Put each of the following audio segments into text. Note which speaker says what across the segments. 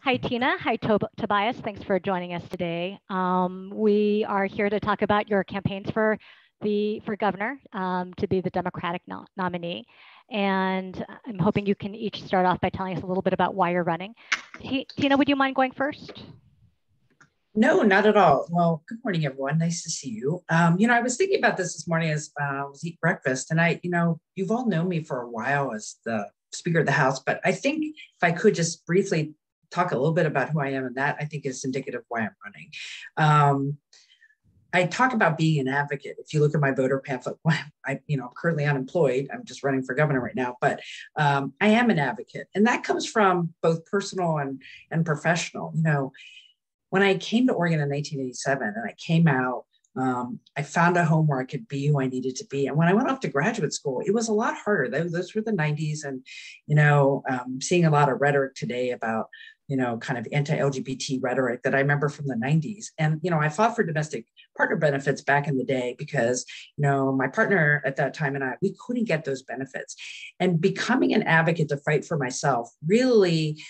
Speaker 1: Hi, Tina. Hi, Tobias. Thanks for joining us today. We are here to talk about your campaigns for governor to be the Democratic nominee. And I'm hoping you can each start off by telling us a little bit about why you're running. Tina, would you mind going first?
Speaker 2: No, not at all. Well, good morning, everyone. Nice to see you. I was thinking about this morning as I was eating breakfast, and you've all known me for a while as the Speaker of the House, but I think if I could just briefly talk a little bit about who I am, and that I think is indicative of why I'm running. I talk about being an advocate. If you look at my voter pamphlet, I'm currently unemployed. I'm just running for governor right now, but I am an advocate, and that comes from both personal and professional. When I came to Oregon in 1987 and I came out, I found a home where I could be who I needed to be. And when I went off to graduate school, it was a lot harder. Those were the 90s. And, seeing a lot of rhetoric today about, kind of anti-LGBT rhetoric that I remember from the 90s. And, I fought for domestic partner benefits back in the day because, my partner at that time and we couldn't get those benefits. And becoming an advocate to fight for myself really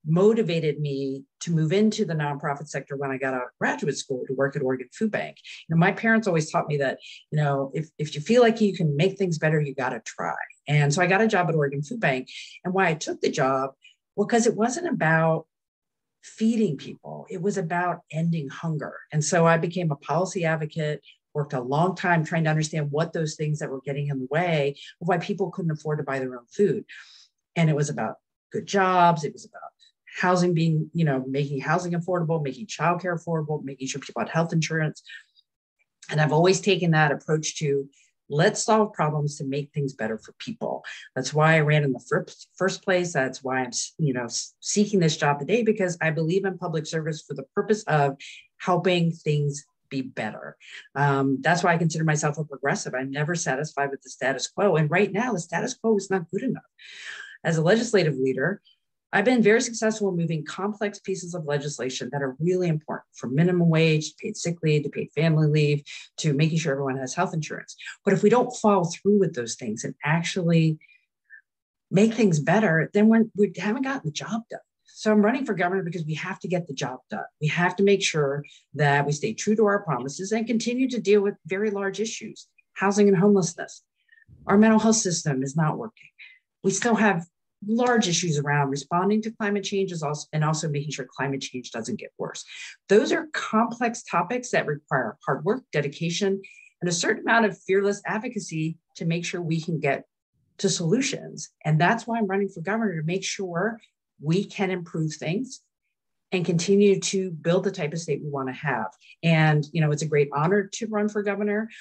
Speaker 2: motivated me to move into the nonprofit sector when I got out of graduate school to work at Oregon Food Bank. My parents always taught me that, if you feel like you can make things better, you got to try. And so I got a job at Oregon Food Bank. And why I took the job, well, because it wasn't about feeding people. It was about ending hunger. And so I became a policy advocate, worked a long time trying to understand what those things that were getting in the way of why people couldn't afford to buy their own food. And it was about good jobs. It was about housing being, making housing affordable, making childcare affordable, making sure people had health insurance. And I've always taken that approach to let's solve problems to make things better for people. That's why I ran in the first place. That's why I'm, seeking this job today, because I believe in public service for the purpose of helping things be better. That's why I consider myself a progressive. I'm never satisfied with the status quo. And right now, the status quo is not good enough. As a legislative leader, I've been very successful in moving complex pieces of legislation that are really important, from minimum wage, to paid sick leave, to paid family leave, to making sure everyone has health insurance. But if we don't follow through with those things and actually make things better, then we haven't gotten the job done. So I'm running for governor because we have to get the job done. We have to make sure that we stay true to our promises and continue to deal with very large issues, housing and homelessness. Our mental health system is not working. We still have large issues around responding to climate change and also making sure climate change doesn't get worse. Those are complex topics that require hard work, dedication, and a certain amount of fearless advocacy to make sure we can get to solutions. And that's why I'm running for governor, to make sure we can improve things and continue to build the type of state we want to have. And, it's a great honor to run for governor.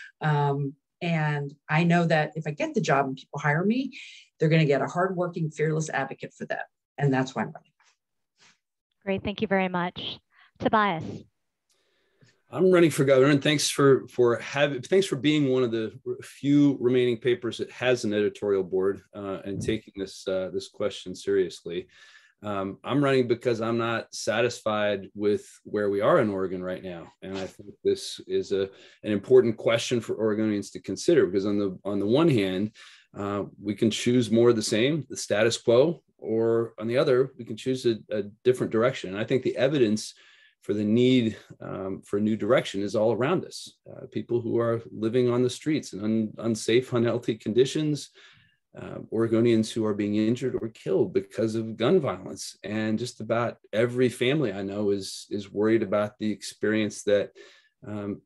Speaker 2: And I know that if I get the job and people hire me, they're going to get a hardworking, fearless advocate for them. And that's why I'm running.
Speaker 1: Great. Thank you very much. Tobias.
Speaker 3: I'm running for governor, and thanks for being one of the few remaining papers that has an editorial board and taking this question seriously. I'm running because I'm not satisfied with where we are in Oregon right now, and I think this is an important question for Oregonians to consider. Because on the one hand, we can choose more of the same, the status quo, or on the other, we can choose a different direction. And I think the evidence for the need for new direction is all around us. People who are living on the streets in unsafe, unhealthy conditions, Oregonians who are being injured or killed because of gun violence. And just about every family I know is worried about the experience that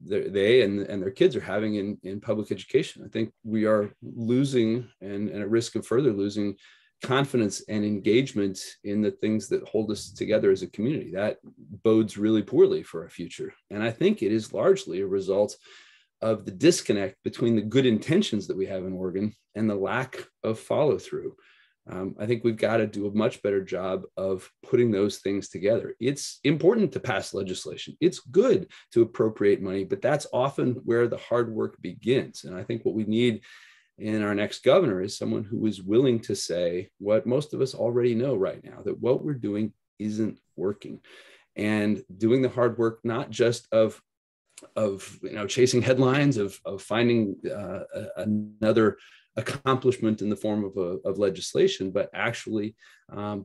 Speaker 3: they and their kids are having in public education. I think we are losing and at risk of further losing confidence and engagement in the things that hold us together as a community. That bodes really poorly for our future. And I think it is largely a result of the disconnect between the good intentions that we have in Oregon and the lack of follow through. I think we've got to do a much better job of putting those things together. It's important to pass legislation. It's good to appropriate money, but that's often where the hard work begins. And I think what we need in our next governor is someone who is willing to say what most of us already know right now, that what we're doing isn't working, and doing the hard work, not just of chasing headlines, of finding another accomplishment in the form of legislation, but actually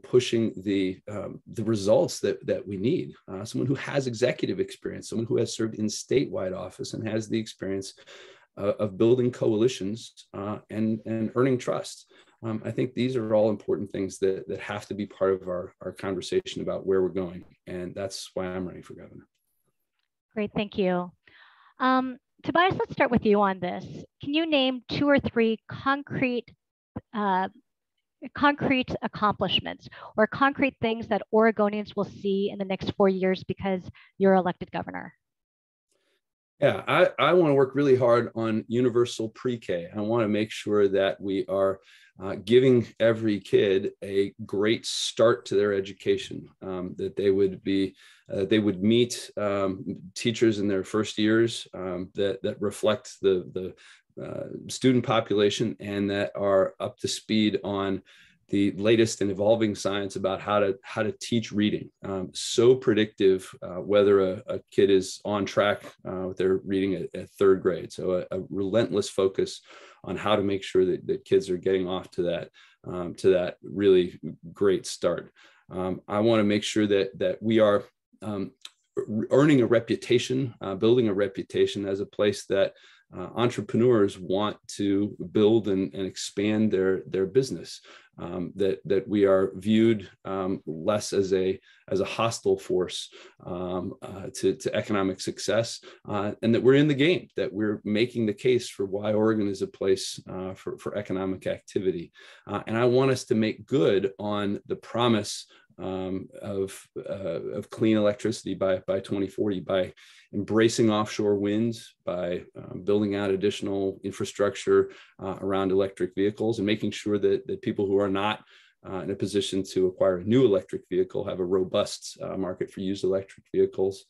Speaker 3: pushing the results that we need. Someone who has executive experience, someone who has served in statewide office and has the experience of building coalitions and earning trust. I think these are all important things that have to be part of our conversation about where we're going. And that's why I'm running for governor. Great,
Speaker 1: thank you. Tobias, let's start with you on this. Can you name 2 or 3 concrete accomplishments or concrete things that Oregonians will see in the next 4 years because you're elected governor?
Speaker 3: Yeah, I want to work really hard on universal pre-K. I want to make sure that we are giving every kid a great start to their education, that they would meet teachers in their first years that reflect the student population and that are up to speed on the latest and evolving science about how to teach reading. So predictive whether a kid is on track with their reading at 3rd grade. So a relentless focus on how to make sure that kids are getting off to that really great start. I want to make sure that we are earning a reputation, building a reputation as a place that entrepreneurs want to build and expand their business. That we are viewed less as a hostile force to economic success, and that we're in the game, that we're making the case for why Oregon is a place for economic activity. And I want us to make good on the promise of clean electricity by 2040, by embracing offshore wind, by building out additional infrastructure around electric vehicles, and making sure that people who are not in a position to acquire a new electric vehicle have a robust market for used electric vehicles,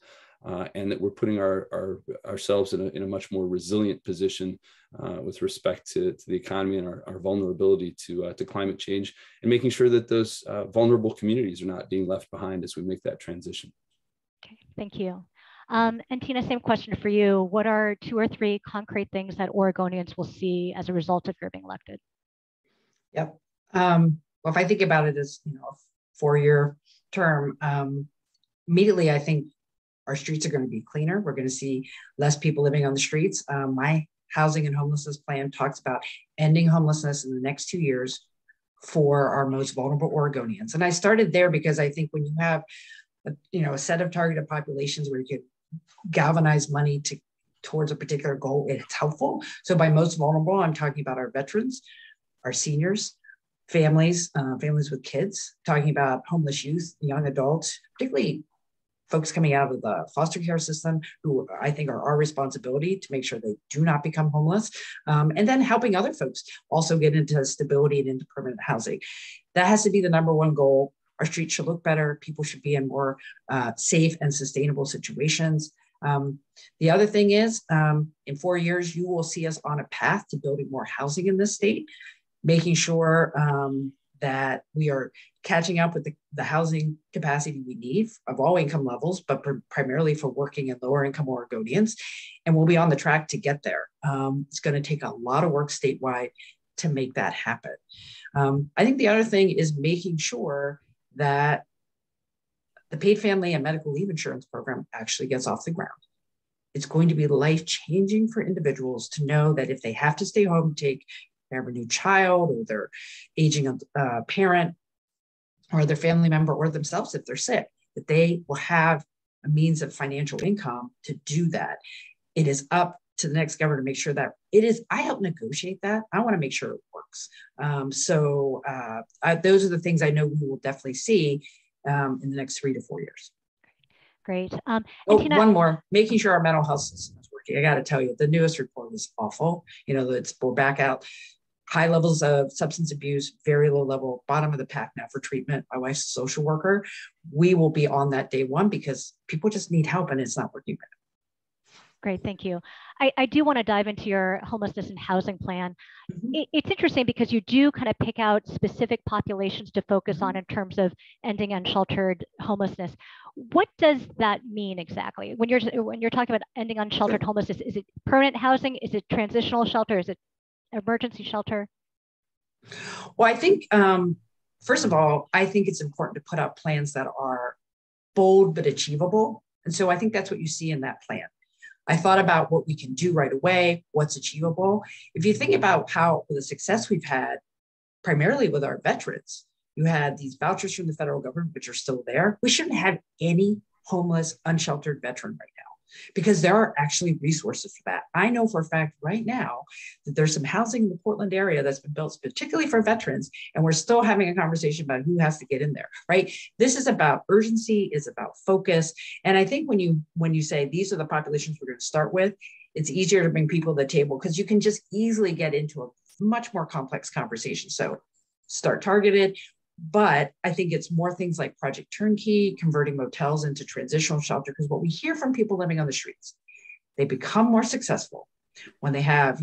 Speaker 3: and that we're putting ourselves in a much more resilient position with respect to the economy and our vulnerability to climate change, and making sure that those vulnerable communities are not being left behind as we make that transition.
Speaker 1: Okay, thank you. And Tina, same question for you. What are 2 or 3 concrete things that Oregonians will see as a result of your being elected?
Speaker 2: Yep. Well, if I think about it as a 4-year term, immediately I think our streets are going to be cleaner. We're going to see less people living on the streets. My housing and homelessness plan talks about ending homelessness in the next 2 years for our most vulnerable Oregonians. And I started there because I think when you have a set of targeted populations where you can galvanize money towards a particular goal, it's helpful. So by most vulnerable, I'm talking about our veterans, our seniors, families with kids, talking about homeless youth, young adults, particularly folks coming out of the foster care system who I think are our responsibility to make sure they do not become homeless, and then helping other folks also get into stability and into permanent housing. That has to be the number one goal. Our streets should look better. People should be in more safe and sustainable situations. The other thing is, in 4 years, you will see us on a path to building more housing in this state, making sure that we are catching up with the housing capacity we need of all income levels, but primarily for working and lower income Oregonians. And we'll be on the track to get there. It's going to take a lot of work statewide to make that happen. I think the other thing is making sure that the paid family and medical leave insurance program actually gets off the ground. It's going to be life-changing for individuals to know that if they have to stay home, take care of a new child, or they're aging parent, or their family member, or themselves if they're sick, that they will have a means of financial income to do that. It is up to the next governor to make sure that it is. I help negotiate that. I want to make sure it works. Those are the things I know we will definitely see in the next 3 to 4 years.
Speaker 1: Great.
Speaker 2: Tina, one more, making sure our mental health system is working. I got to tell you, the newest report is awful. We're back out. High levels of substance abuse, very low level, bottom of the pack now for treatment. My wife's a social worker. We will be on that day one because people just need help and it's not working better.
Speaker 1: Great, thank you. I do want to dive into your homelessness and housing plan. Mm-hmm. It's interesting because you do kind of pick out specific populations to focus on in terms of ending unsheltered homelessness. What does that mean exactly? When you're talking about ending unsheltered homelessness, is it permanent housing? Is it transitional shelter? Is it emergency shelter?
Speaker 2: Well, I think, first of all, I think it's important to put out plans that are bold but achievable. And so I think that's what you see in that plan. I thought about what we can do right away, what's achievable. If you think about how the success we've had, primarily with our veterans, you had these vouchers from the federal government, which are still there. We shouldn't have any homeless, unsheltered veteran right now, because there are actually resources for that. I know for a fact right now that there's some housing in the Portland area that's been built particularly for veterans, and we're still having a conversation about who has to get in there, right? This is about urgency, it's about focus. And I think when you say these are the populations we're going to start with, it's easier to bring people to the table because you can just easily get into a much more complex conversation. So start targeted. But I think it's more things like Project Turnkey, converting motels into transitional shelter, because what we hear from people living on the streets, they become more successful when they have,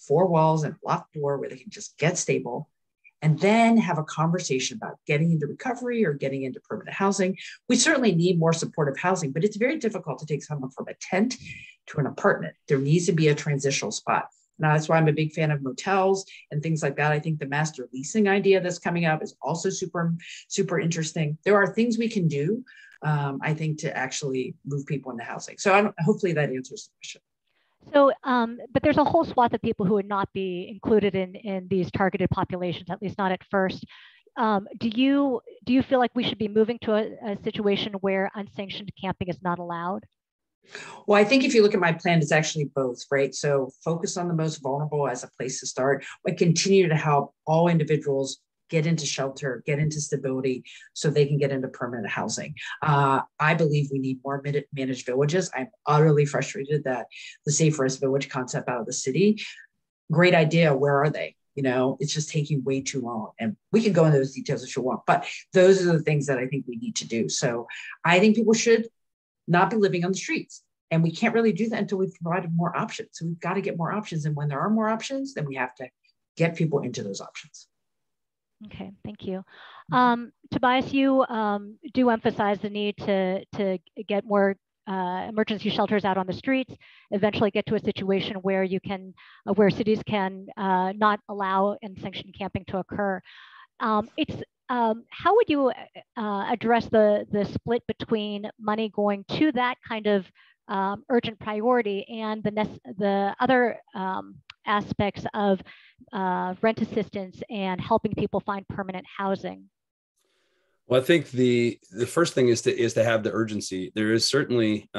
Speaker 2: 4 walls and a locked door where they can just get stable and then have a conversation about getting into recovery or getting into permanent housing. We certainly need more supportive housing, but it's very difficult to take someone from a tent to an apartment. There needs to be a transitional spot. Now, that's why I'm a big fan of motels and things like that. I think the master leasing idea that's coming up is also super, super interesting. There are things we can do, I think, to actually move people into housing. So hopefully that answers the question.
Speaker 1: So, but there's a whole swath of people who would not be included in these targeted populations, at least not at first. Do you feel like we should be moving to a situation where unsanctioned camping is not allowed?
Speaker 2: Well, I think if you look at my plan, it's actually both, right? So focus on the most vulnerable as a place to start, but continue to help all individuals get into shelter, get into stability so they can get into permanent housing. I believe we need more managed villages. I'm utterly frustrated that the Safe Rest Village concept out of the city, great idea, where are they? It's just taking way too long. And we can go into those details if you want, but those are the things that I think we need to do. So I think people should not be living on the streets. And we can't really do that until we've provided more options. So we've got to get more options. And when there are more options, then we have to get people into those options.
Speaker 1: Okay, thank you. Tobias, you do emphasize the need to get more emergency shelters out on the streets, eventually get to a situation where where cities can not allow unsanctioned camping to occur. How would you address the split between money going to that kind of urgent priority and the other aspects of rent assistance and helping people find permanent housing?
Speaker 3: Well, I think the first thing is to have the urgency. There is certainly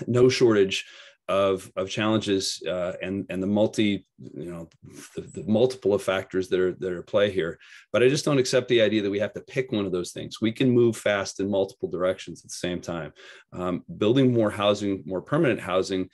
Speaker 3: no shortage of challenges and the the multiple of factors that are at play here. But I just don't accept the idea that we have to pick one of those things. We can move fast in multiple directions at the same time. Building more housing, more permanent housing,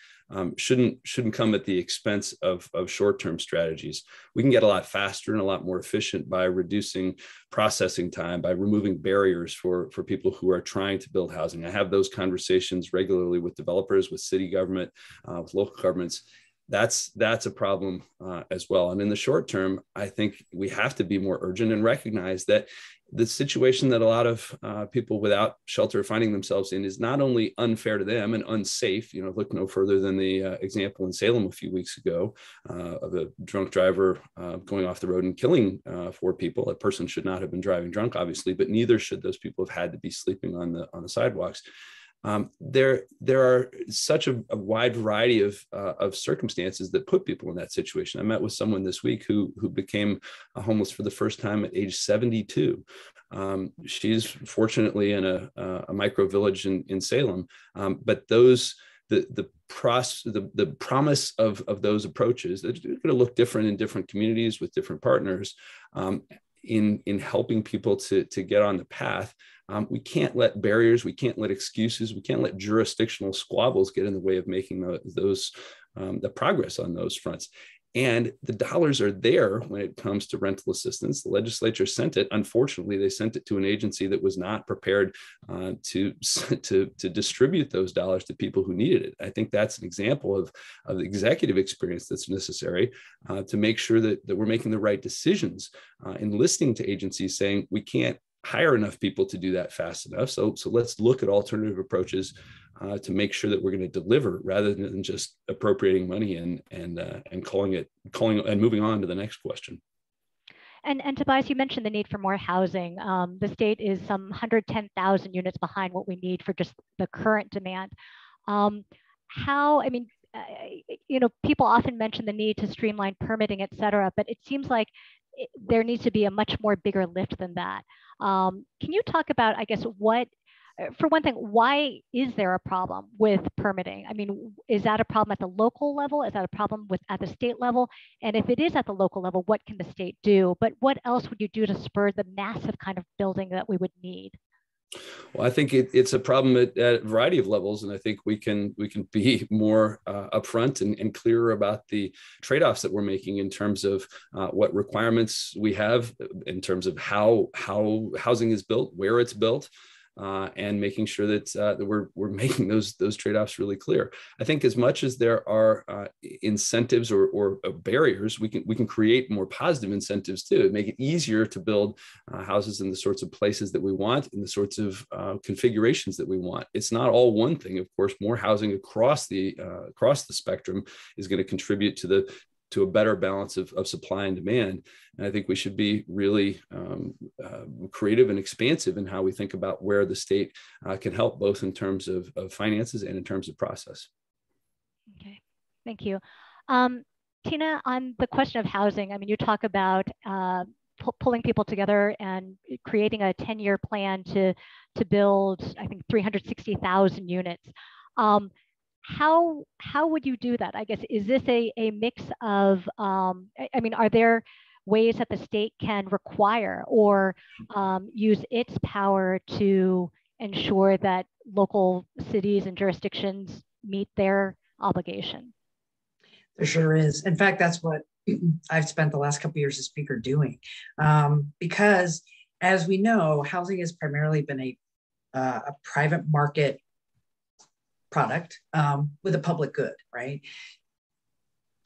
Speaker 3: shouldn't come at the expense of short-term strategies. We can get a lot faster and a lot more efficient by reducing processing time, by removing barriers for people who are trying to build housing. I have those conversations regularly with developers, with city government, with local governments. That's a problem as well. And in the short term, I think we have to be more urgent and recognize that the situation that a lot of people without shelter are finding themselves in is not only unfair to them and unsafe. Look no further than the example in Salem a few weeks ago of a drunk driver going off the road and killing 4 people. A person should not have been driving drunk, obviously, but neither should those people have had to be sleeping on the sidewalks. There are such a wide variety of circumstances that put people in that situation. I met with someone this week who became homeless for the first time at age 72. She's fortunately in a micro village in Salem, but the promise of those approaches, they're going to look different in different communities with different partners in helping people to get on the path. We can't let barriers, we can't let excuses, we can't let jurisdictional squabbles get in the way of making the progress on those fronts. And the dollars are there when it comes to rental assistance. The legislature sent it. Unfortunately, they sent it to an agency that was not prepared to distribute those dollars to people who needed it. I think that's an example of the executive experience that's necessary to make sure that we're making the right decisions in listening to agencies saying we can't hire enough people to do that fast enough. So let's look at alternative approaches to make sure that we're going to deliver rather than just appropriating money and calling and moving on to the next question.
Speaker 1: And Tobias, you mentioned the need for more housing. The state is some 110,000 units behind what we need for just the current demand. People often mention the need to streamline permitting, et cetera, but it seems like there needs to be a much more bigger lift than that. Can you talk about, I guess, for one thing, why is there a problem with permitting? I mean, is that a problem at the local level? Is that a problem at the state level? And if it is at the local level, what can the state do? But what else would you do to spur the massive kind of building that we would need?
Speaker 3: Well, I think it's a problem at a variety of levels, and I think we can be more upfront and clearer about the trade-offs that we're making in terms of what requirements we have, in terms of how housing is built, where it's built. And making sure that we're making those trade-offs really clear. I think as much as there are incentives or barriers, we can create more positive incentives too, make it easier to build houses in the sorts of places that we want, in the sorts of configurations that we want. It's not all one thing. Of course, more housing across the spectrum is going to contribute to a better balance of supply and demand. And I think we should be really creative and expansive in how we think about where the state can help, both in terms of finances and in terms of process.
Speaker 1: Okay, thank you. Tina, on the question of housing, I mean, you talk about pulling people together and creating a 10-year plan to build, I think, 360,000 units. How would you do that? I guess, is this a mix of, are there ways that the state can require or use its power to ensure that local cities and jurisdictions meet their obligation?
Speaker 2: There sure is. In fact, that's what I've spent the last couple of years as speaker doing, because as we know, housing has primarily been a private market product with a public good, right?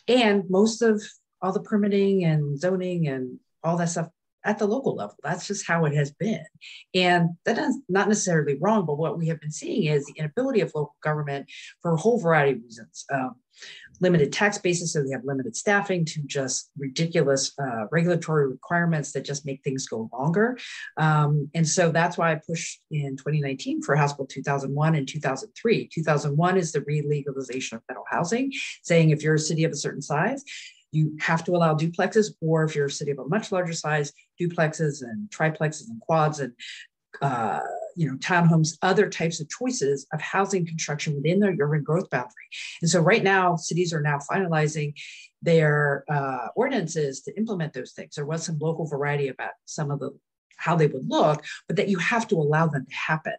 Speaker 2: And most of all the permitting and zoning and all that stuff at the local level, that's just how it has been. And that is not necessarily wrong, but what we have been seeing is the inability of local government for a whole variety of reasons. Limited tax bases, so they have limited staffing, to just ridiculous regulatory requirements that just make things go longer. And so that's why I pushed in 2019 for House Bill 2001 and 2003. 2001 is the re-legalization of federal housing, saying if you're a city of a certain size, you have to allow duplexes, or if you're a city of a much larger size, duplexes and triplexes and quads and townhomes, other types of choices of housing construction within their urban growth boundary. And so right now, cities are now finalizing their ordinances to implement those things. There was some local variety about some of how they would look, but that you have to allow them to happen.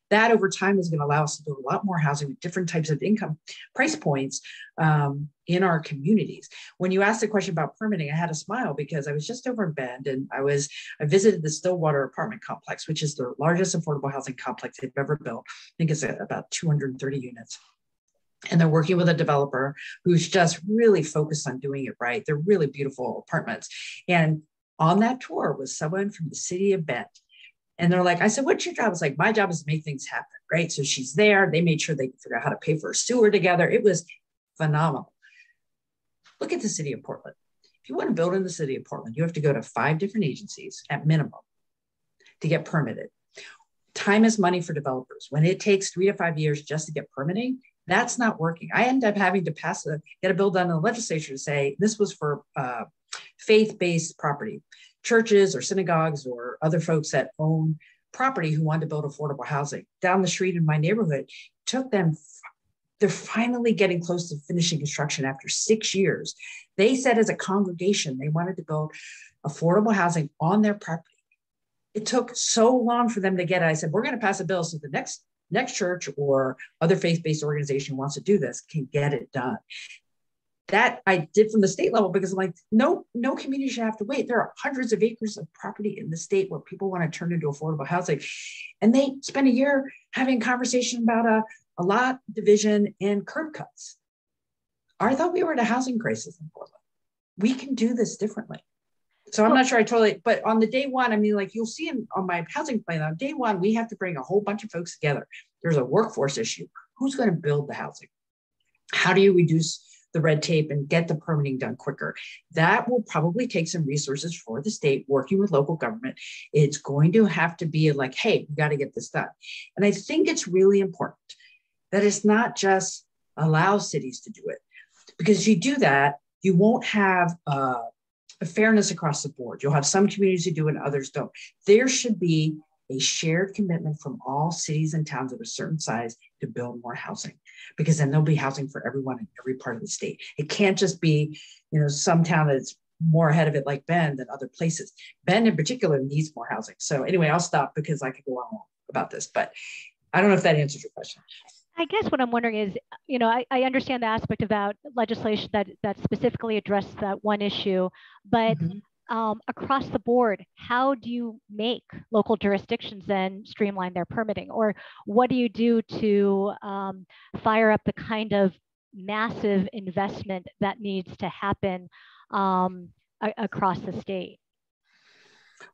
Speaker 2: That over time is going to allow us to build a lot more housing with different types of income price points in our communities. When you asked the question about permitting, I had a smile because I was just over in Bend and I visited the Stillwater apartment complex, which is the largest affordable housing complex they've ever built. I think it's about 230 units. And they're working with a developer who's just really focused on doing it right. They're really beautiful apartments. And on that tour was someone from the city of Bend. And they're like, I said, what's your job? It's like, my job is to make things happen, right? So she's there. They made sure they could figure out how to pay for a sewer together. It was phenomenal. Look at the city of Portland. If you want to build in the city of Portland, you have to go to 5 different agencies at minimum to get permitted. Time is money for developers. When it takes 3 to 5 years just to get permitting, that's not working. I end up having to get a bill done in the legislature to say this was for faith-based property, churches or synagogues or other folks that own property who wanted to build affordable housing. Down the street in my neighborhood, took them, they're finally getting close to finishing construction after 6 years. They said as a congregation, they wanted to build affordable housing on their property. It took so long for them to get it. I said, we're going to pass a bill so the next church or other faith-based organization wants to do this can get it done. That I did from the state level because I'm like, no community should have to wait. There are hundreds of acres of property in the state where people want to turn into affordable housing. And they spent a year having a conversation about a lot division and curb cuts. I thought we were in a housing crisis in Portland. We can do this differently. So I'm not sure I totally, but on the day one, I mean, like you'll see on my housing plan, on day one, we have to bring a whole bunch of folks together. There's a workforce issue. Who's going to build the housing? How do you reduce the red tape and get the permitting done quicker? That will probably take some resources for the state working with local government. It's going to have to be like, hey, we got to get this done. And I think it's really important that it's not just allow cities to do it, because if you do that, you won't have a fairness across the board. You'll have some communities who do it and others don't. There should be a shared commitment from all cities and towns of a certain size to build more housing, because then there'll be housing for everyone in every part of the state. It can't just be, some town that's more ahead of it like Bend than other places. Bend in particular needs more housing. So anyway, I'll stop because I could go on about this, but I don't know if that answers your question.
Speaker 1: I guess what I'm wondering is, I understand the aspect about legislation that specifically addressed that one issue, but across the board, how do you make local jurisdictions then streamline their permitting? Or what do you do to fire up the kind of massive investment that needs to happen across the state?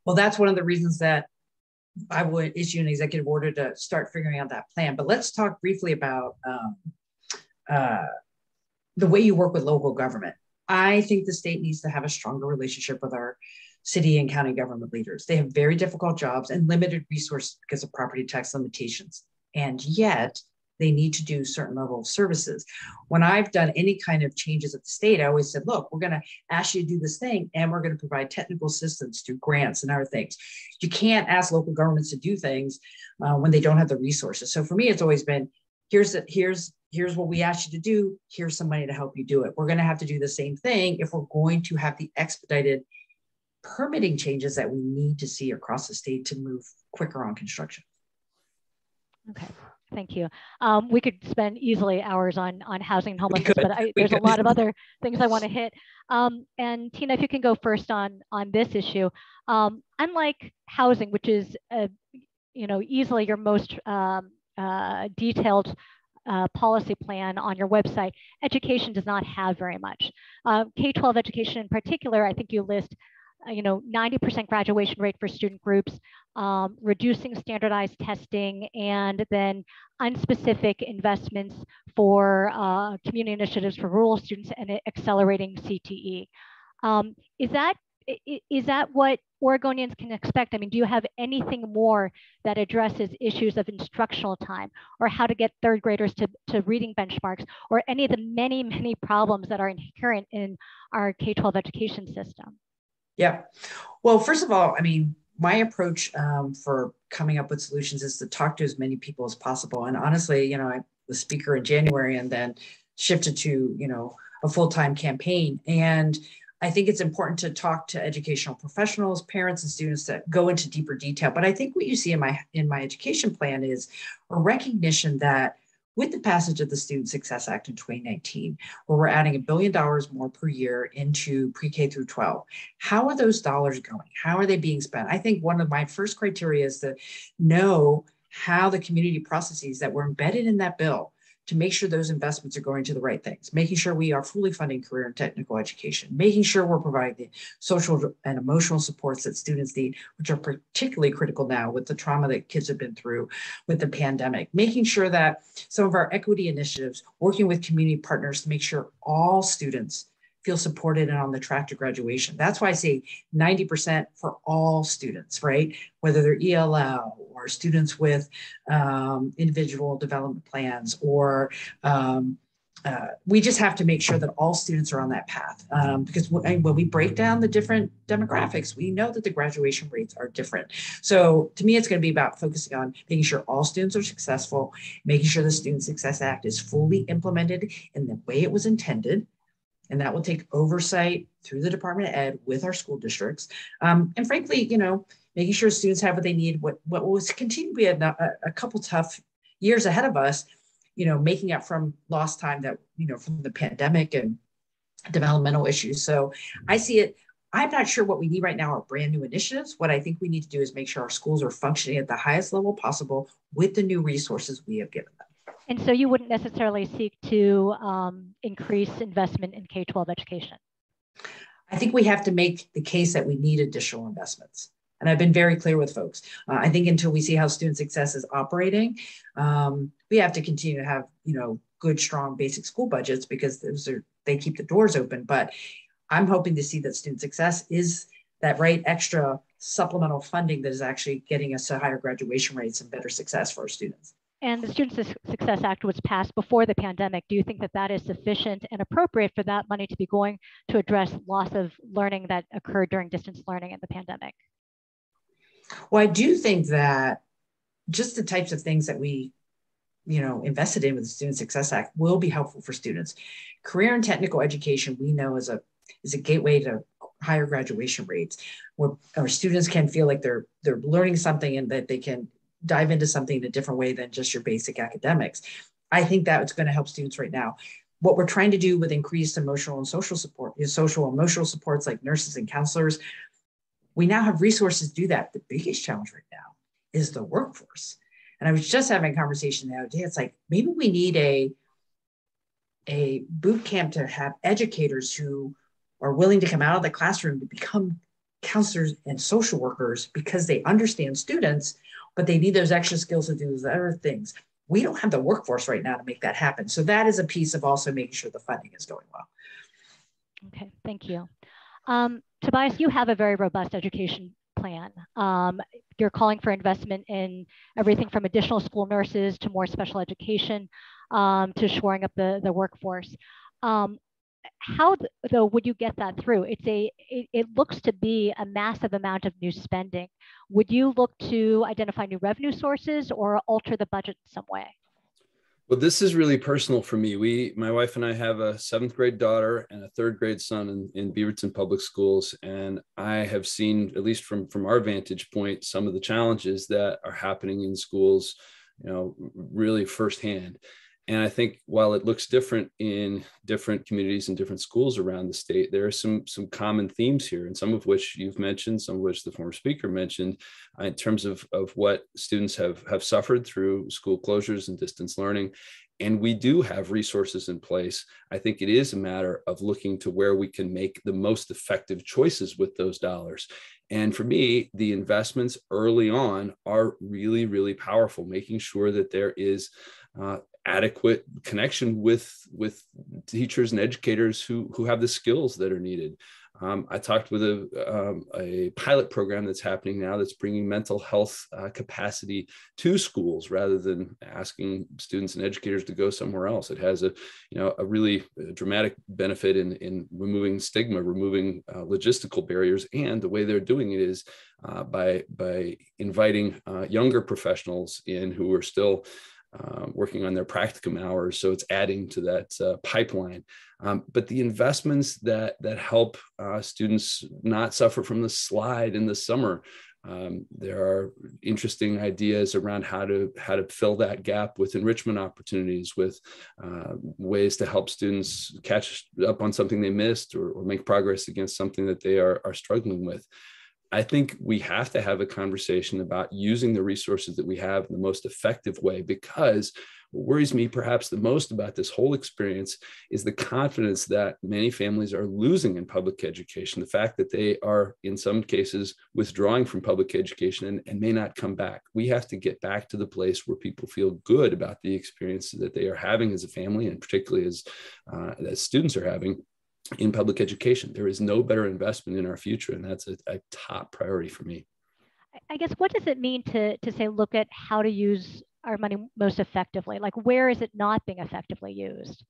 Speaker 2: Well, that's one of the reasons that I would issue an executive order to start figuring out that plan. But let's talk briefly about the way you work with local government. I think the state needs to have a stronger relationship with our city and county government leaders. They have very difficult jobs and limited resources because of property tax limitations. And yet they need to do certain level of services. When I've done any kind of changes at the state, I always said, look, we're going to ask you to do this thing, and we're going to provide technical assistance through grants and other things. You can't ask local governments to do things when they don't have the resources. So for me, it's always been, here's what we asked you to do. Here's some money to help you do it. We're going to have to do the same thing if we're going to have the expedited permitting changes that we need to see across the state to move quicker on construction.
Speaker 1: Okay. Thank you. We could spend easily hours on housing and homelessness, but there's a lot of other things I want to hit. And Tina, if you can go first on this issue, unlike housing, which is easily your most detailed policy plan on your website, education does not have very much. K-12 education in particular, I think you list 90% graduation rate for student groups, reducing standardized testing, and then unspecific investments for community initiatives for rural students and accelerating CTE. Is that what Oregonians can expect? I mean, do you have anything more that addresses issues of instructional time, or how to get third graders to reading benchmarks, or any of the many, many problems that are inherent in our K-12 education system?
Speaker 2: Yeah. Well, first of all, I mean, my approach for coming up with solutions is to talk to as many people as possible. And honestly, I was speaker in January and then shifted to, a full-time campaign. And I think it's important to talk to educational professionals, parents, and students that go into deeper detail. But I think what you see in my education plan is a recognition that with the passage of the Student Success Act in 2019, where we're adding $1 billion more per year into pre-K through 12, how are those dollars going? How are they being spent? I think one of my first criteria is to know how the community processes that were embedded in that bill to make sure those investments are going to the right things, making sure we are fully funding career and technical education, making sure we're providing the social and emotional supports that students need, which are particularly critical now with the trauma that kids have been through with the pandemic, making sure that some of our equity initiatives, working with community partners to make sure all students feel supported and on the track to graduation. That's why I say 90% for all students, right? Whether they're ELL or students with individual development plans, or we just have to make sure that all students are on that path. Because when we break down the different demographics, we know that the graduation rates are different. So to me, it's going to be about focusing on making sure all students are successful, making sure the Student Success Act is fully implemented in the way it was intended. And that will take oversight through the Department of Ed with our school districts. And frankly, making sure students have what they need, what will continue to be a couple tough years ahead of us, making up from lost time that, from the pandemic and developmental issues. So I see it. I'm not sure what we need right now are brand new initiatives. What I think we need to do is make sure our schools are functioning at the highest level possible with the new resources we have given them.
Speaker 1: And so you wouldn't necessarily seek to increase investment in K-12 education?
Speaker 2: I think we have to make the case that we need additional investments. And I've been very clear with folks. I think until we see how student success is operating, we have to continue to have, good, strong basic school budgets, because they keep the doors open. But I'm hoping to see that student success is that right extra supplemental funding that is actually getting us to higher graduation rates and better success for our students.
Speaker 1: And the Student Success Act was passed before the pandemic. Do you think that that is sufficient and appropriate for that money to be going to address loss of learning that occurred during distance learning in the pandemic?
Speaker 2: Well, I do think that just the types of things that we, invested in with the Student Success Act will be helpful for students. Career and technical education, we know, is a gateway to higher graduation rates, where our students can feel like they're learning something and that they can dive into something in a different way than just your basic academics. I think that it's going to help students right now. What we're trying to do with increased emotional and social support is social emotional supports like nurses and counselors. We now have resources to do that. The biggest challenge right now is the workforce. And I was just having a conversation the other day. It's like, maybe we need a boot camp to have educators who are willing to come out of the classroom to become counselors and social workers, because they understand students, but they need those extra skills to do those other things. We don't have the workforce right now to make that happen. So that is a piece of also making sure the funding is going well.
Speaker 1: Okay, thank you. Tobias, you have a very robust education plan. You're calling for investment in everything from additional school nurses to more special education, to shoring up the workforce. How though would you get that through? It looks to be a massive amount of new spending. Would you look to identify new revenue sources or alter the budget in some way?
Speaker 3: Well, this is really personal for me. My wife and I have a 7th grade daughter and a 3rd grade son in Beaverton Public Schools. And I have seen, at least from our vantage point, some of the challenges that are happening in schools, really firsthand. And I think while it looks different in different communities and different schools around the state, there are some common themes here, and some of which you've mentioned, some of which the former speaker mentioned, in terms of what students have suffered through school closures and distance learning. And we do have resources in place. I think it is a matter of looking to where we can make the most effective choices with those dollars. And for me, the investments early on are really, really powerful, making sure that there is adequate connection with teachers and educators who have the skills that are needed. I talked with a pilot program that's happening now that's bringing mental health capacity to schools rather than asking students and educators to go somewhere else. It has a really dramatic benefit in removing stigma, removing logistical barriers, and the way they're doing it is by inviting younger professionals in who are still working on their practicum hours. So it's adding to that pipeline. But the investments that help students not suffer from the slide in the summer, there are interesting ideas around how to fill that gap with enrichment opportunities, with ways to help students catch up on something they missed or make progress against something that they are struggling with. I think we have to have a conversation about using the resources that we have in the most effective way, because what worries me perhaps the most about this whole experience is the confidence that many families are losing in public education, the fact that they are in some cases withdrawing from public education and may not come back. We have to get back to the place where people feel good about the experiences that they are having as a family, and particularly as students are having in public education. There is no better investment in our future, and that's a top priority for me.
Speaker 1: I guess, what does it mean to say, look at how to use our money most effectively? Like, where is it not being effectively used?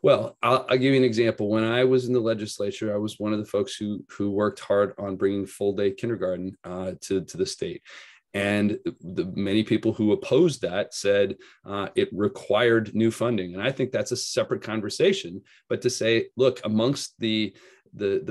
Speaker 3: Well, I'll give you an example. When I was in the legislature, I was one of the folks who worked hard on bringing full-day kindergarten to the state. And the many people who opposed that said it required new funding. And I think that's a separate conversation. But to say, look, amongst the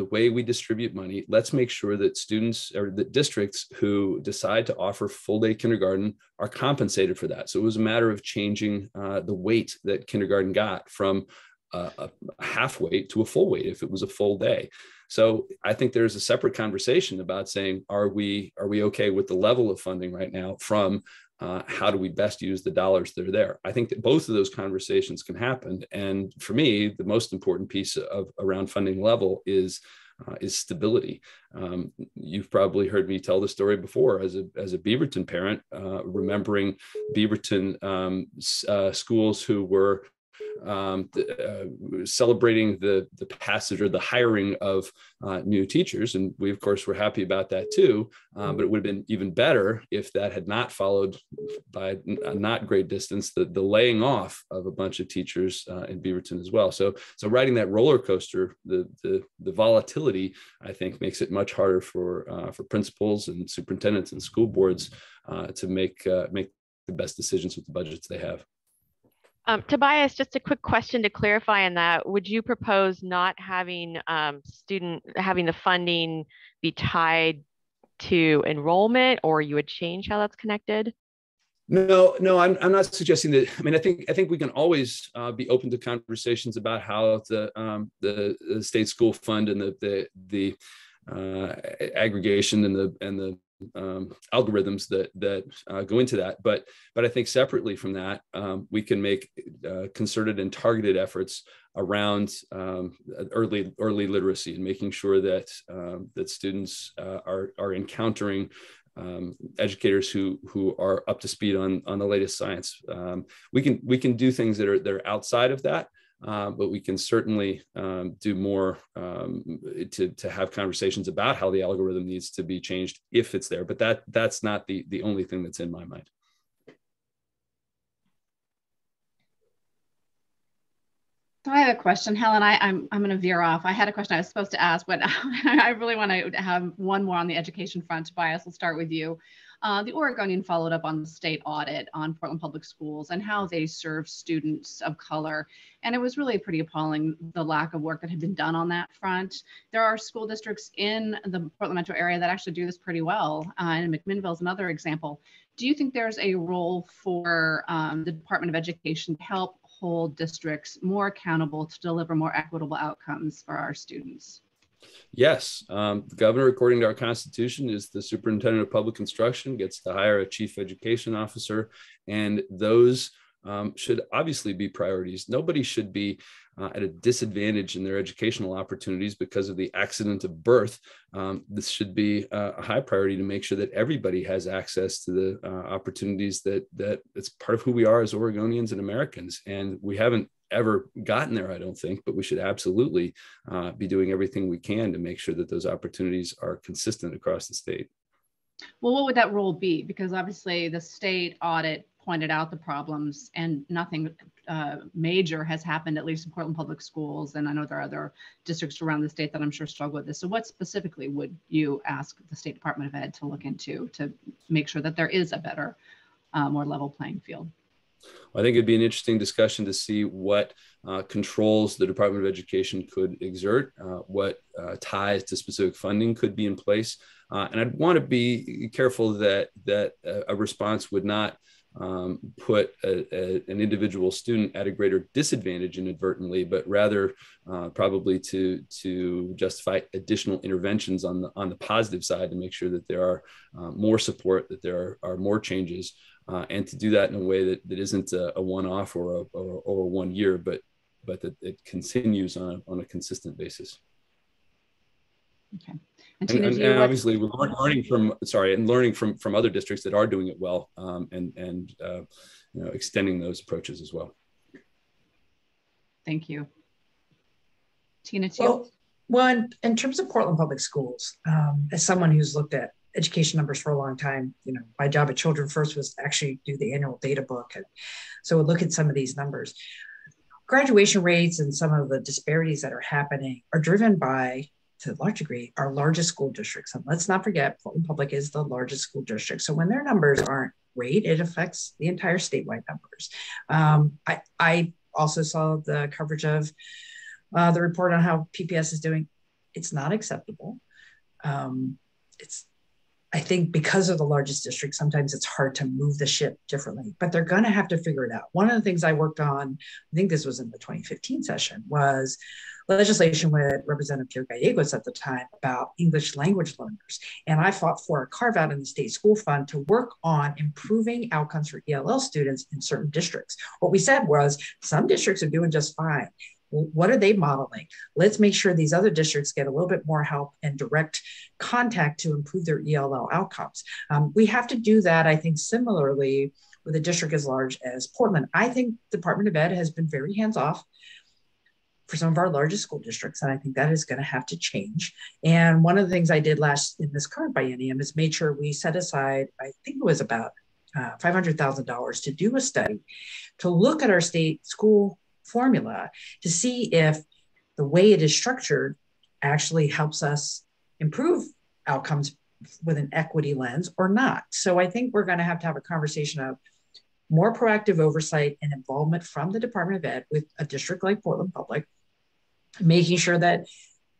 Speaker 3: way we distribute money, let's make sure that students or the districts who decide to offer full day kindergarten are compensated for that. So it was a matter of changing the weight that kindergarten got from a half weight to a full weight if it was a full day. So I think there's a separate conversation about saying, are we okay with the level of funding right now from how do we best use the dollars that are there? I think that both of those conversations can happen. And for me, the most important piece around funding level is is stability. You've probably heard me tell the story before as a Beaverton parent, remembering Beaverton schools who were celebrating the passage or the hiring of new teachers. And we, of course, were happy about that too. But it would have been even better if that had not followed by a not great distance, the laying off of a bunch of teachers in Beaverton as well. So riding that roller coaster, the volatility, I think, makes it much harder for principals and superintendents and school boards to make the best decisions with the budgets they have.
Speaker 4: Tobias, just a quick question to clarify on that. Would you propose not having having the funding be tied to enrollment, or you would change how that's connected?
Speaker 3: No, I'm not suggesting that. I mean, I think we can always be open to conversations about how the state school fund and the aggregation and the algorithms that go into that, but I think separately from that, we can make concerted and targeted efforts around early literacy and making sure that students are encountering educators who are up to speed on the latest science. We can do things that are outside of that. But we can certainly do more to have conversations about how the algorithm needs to be changed if it's there. But that's not the only thing that's in my mind.
Speaker 5: So I have a question, Helen. I'm going to veer off. I had a question I was supposed to ask, but I really want to have one more on the education front. Tobias, we'll start with you. The Oregonian followed up on the state audit on Portland Public Schools and how they serve students of color. And it was really pretty appalling, the lack of work that had been done on that front. There are school districts in the Portland metro area that actually do this pretty well. And McMinnville is another example. Do you think there's a role for the Department of Education to help hold districts more accountable to deliver more equitable outcomes for our students?
Speaker 3: Yes, the governor, according to our Constitution, is the superintendent of public instruction, gets to hire a chief education officer, and those should obviously be priorities. Nobody should be at a disadvantage in their educational opportunities because of the accident of birth. This should be a high priority to make sure that everybody has access to the opportunities that it's part of who we are as Oregonians and Americans. And we haven't ever gotten there, I don't think, but we should absolutely be doing everything we can to make sure that those opportunities are consistent across the state.
Speaker 5: Well, what would that role be? Because obviously the state audit pointed out the problems and nothing major has happened, at least in Portland Public Schools. And I know there are other districts around the state that I'm sure struggle with this. So what specifically would you ask the State Department of Ed to look into to make sure that there is a better, more level playing field?
Speaker 3: I think it'd be an interesting discussion to see what controls the Department of Education could exert, what ties to specific funding could be in place. And I'd want to be careful that a response would not put an individual student at a greater disadvantage inadvertently, but rather probably to justify additional interventions on the positive side to make sure that there are more support, that there are more changes, and to do that in a way that isn't a one-off or a 1 year, but that it continues on a consistent basis.
Speaker 5: Okay.
Speaker 3: And obviously we're learning from other districts that are doing it well, and extending those approaches as well.
Speaker 5: Thank you. Tina, too.
Speaker 2: Well, in terms of Portland Public Schools, as someone who's looked at education numbers for a long time, my job at Children First was to actually do the annual data book. And so we'll look at some of these numbers. Graduation rates and some of the disparities that are happening are driven by, to a large degree, our largest school districts. And let's not forget, Portland Public is the largest school district. So when their numbers aren't great, it affects the entire statewide numbers. I also saw the coverage of the report on how PPS is doing. It's not acceptable. I think because of the largest district, sometimes it's hard to move the ship differently, but they're going to have to figure it out. One of the things I worked on, I think this was in the 2015 session, was legislation with Representative Pierre Gallegos at the time about English language learners. And I fought for a carve out in the state school fund to work on improving outcomes for ELL students in certain districts. What we said was some districts are doing just fine. What are they modeling? Let's make sure these other districts get a little bit more help and direct contact to improve their ELL outcomes. We have to do that, I think, similarly with a district as large as Portland. I think Department of Ed has been very hands-off for some of our largest school districts, and I think that is going to have to change. And one of the things I did in this current biennium is made sure we set aside, I think it was about $500,000 to do a study to look at our state school formula to see if the way it is structured actually helps us improve outcomes with an equity lens or not. So I think we're going to have a conversation of more proactive oversight and involvement from the Department of Ed with a district like Portland Public, making sure that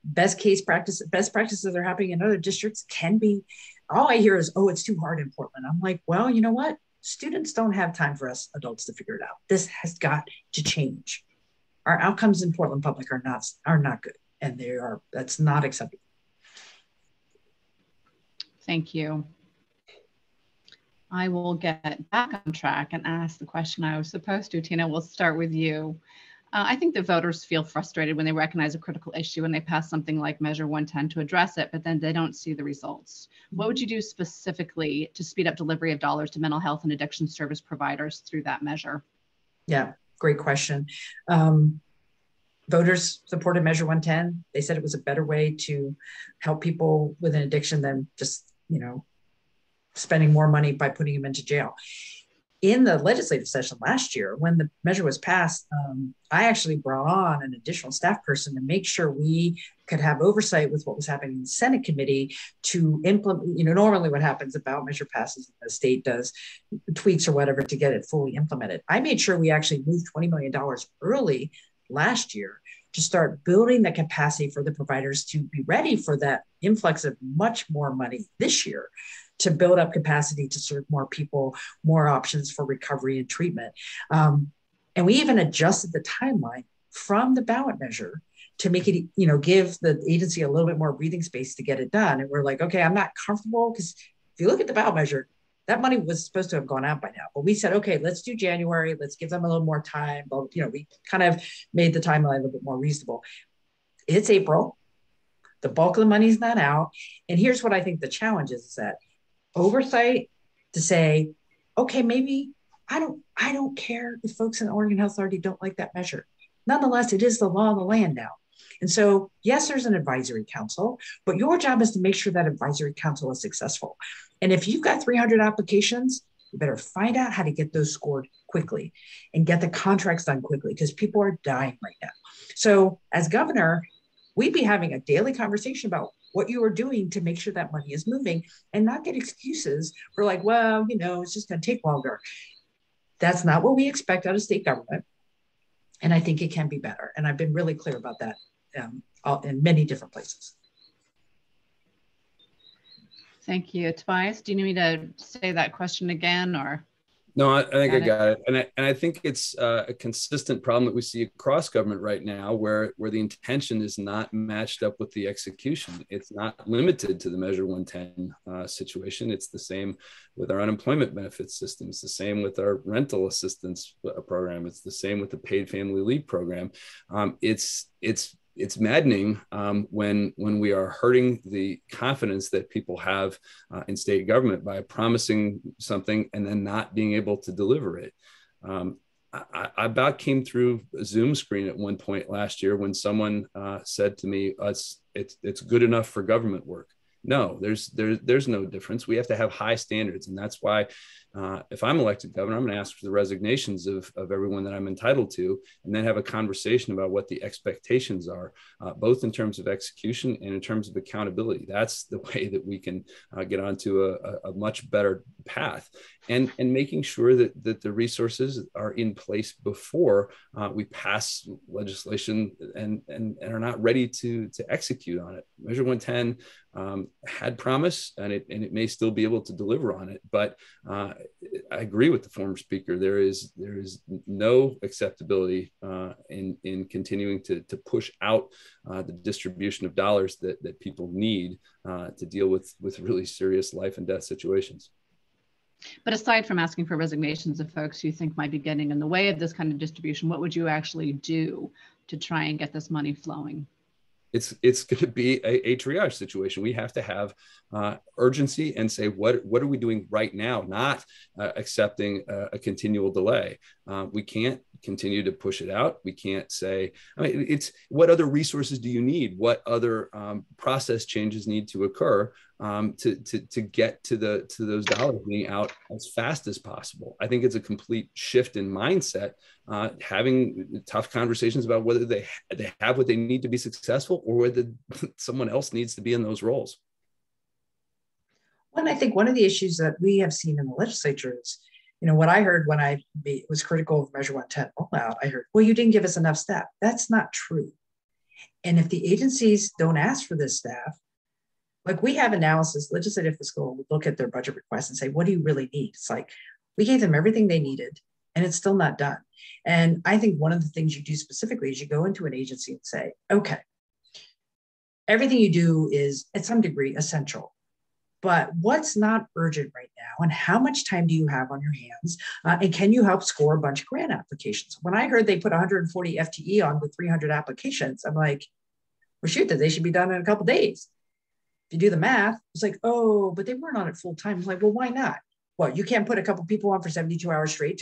Speaker 2: best practices that are happening in other districts can be. All I hear is, oh, it's too hard in Portland. I'm like, well, you know what? Students don't have time for us adults to figure it out. This has got to change. Our outcomes in Portland Public are not good, and that's not acceptable.
Speaker 5: Thank you. I will get back on track and ask the question I was supposed to. Tina, we'll start with you. I think the voters feel frustrated when they recognize a critical issue and they pass something like Measure 110 to address it, but then they don't see the results. What would you do specifically to speed up delivery of dollars to mental health and addiction service providers through that measure?
Speaker 2: Yeah, great question. Voters supported Measure 110. They said it was a better way to help people with an addiction than just, spending more money by putting them into jail. In the legislative session last year, when the measure was passed, I actually brought on an additional staff person to make sure we could have oversight with what was happening in the Senate committee to implement. Normally what happens, a ballot measure passes, the state does tweaks or whatever to get it fully implemented. I made sure we actually moved $20 million early last year to start building the capacity for the providers to be ready for that influx of much more money this year, to build up capacity to serve more people, more options for recovery and treatment. And we even adjusted the timeline from the ballot measure to make it, give the agency a little bit more breathing space to get it done. And we're like, okay, I'm not comfortable, because if you look at the ballot measure, that money was supposed to have gone out by now. But we said, okay, let's do January. Let's give them a little more time. But, we kind of made the timeline a little bit more reasonable. It's April. The bulk of the money's not out. And here's what I think the challenge is that oversight to say, okay, maybe I don't care if folks in the Oregon Health Authority don't like that measure. Nonetheless, it is the law of the land now. And so, yes, there's an advisory council, but your job is to make sure that advisory council is successful. And if you've got 300 applications, you better find out how to get those scored quickly and get the contracts done quickly, because people are dying right now. So as governor, we'd be having a daily conversation about what you are doing to make sure that money is moving, and not get excuses for like, well, it's just going to take longer. That's not what we expect out of state government. And I think it can be better. And I've been really clear about that in many different places.
Speaker 5: Thank you. Tobias, do you need me to say that question again, or?
Speaker 3: No, I think I got it. And I think it's a consistent problem that we see across government right now, where the intention is not matched up with the execution. It's not limited to the Measure 110 situation. It's the same with our unemployment benefits system. It's the same with our rental assistance program. It's the same with the paid family leave program. It's maddening when we are hurting the confidence that people have in state government by promising something and then not being able to deliver it. I about came through a Zoom screen at one point last year when someone said to me, it's good enough for government work. No, there's no difference. We have to have high standards. And that's why if I'm elected governor, I'm going to ask for the resignations of everyone that I'm entitled to, and then have a conversation about what the expectations are, both in terms of execution and in terms of accountability. That's the way that we can get onto a much better path, and making sure that the resources are in place before we pass legislation and are not ready to execute on it. Measure 110 had promise, and it may still be able to deliver on it, but I agree with the former speaker. There is no acceptability in continuing to push out the distribution of dollars that people need to deal with really serious life and death situations.
Speaker 5: But aside from asking for resignations of folks you think might be getting in the way of this kind of distribution, what would you actually do to try and get this money flowing?
Speaker 3: It's going to be a triage situation. We have to have urgency and say, what are we doing right now? Not accepting a continual delay. We can't continue to push it out. We can't say, I mean, it's what other resources do you need? What other process changes need to occur to get to those dollars being out as fast as possible? I think it's a complete shift in mindset, having tough conversations about whether they have what they need to be successful or whether someone else needs to be in those roles.
Speaker 2: Well, I think one of the issues that we have seen in the legislature is, what I heard when I was critical of Measure 110 rollout, I heard, well, you didn't give us enough staff. That's not true. And if the agencies don't ask for this staff, like we have analysis, legislative fiscal will look at their budget requests and say, what do you really need? It's like, we gave them everything they needed and it's still not done. And I think one of the things you do specifically is you go into an agency and say, okay, everything you do is at some degree essential, but what's not urgent right now? And how much time do you have on your hands? And can you help score a bunch of grant applications? When I heard they put 140 FTE on with 300 applications, I'm like, well, shoot, that they should be done in a couple of days. If you do the math, it's like, oh, but they weren't on it full time. I'm like, well, why not? Well, you can't put a couple people on for 72 hours straight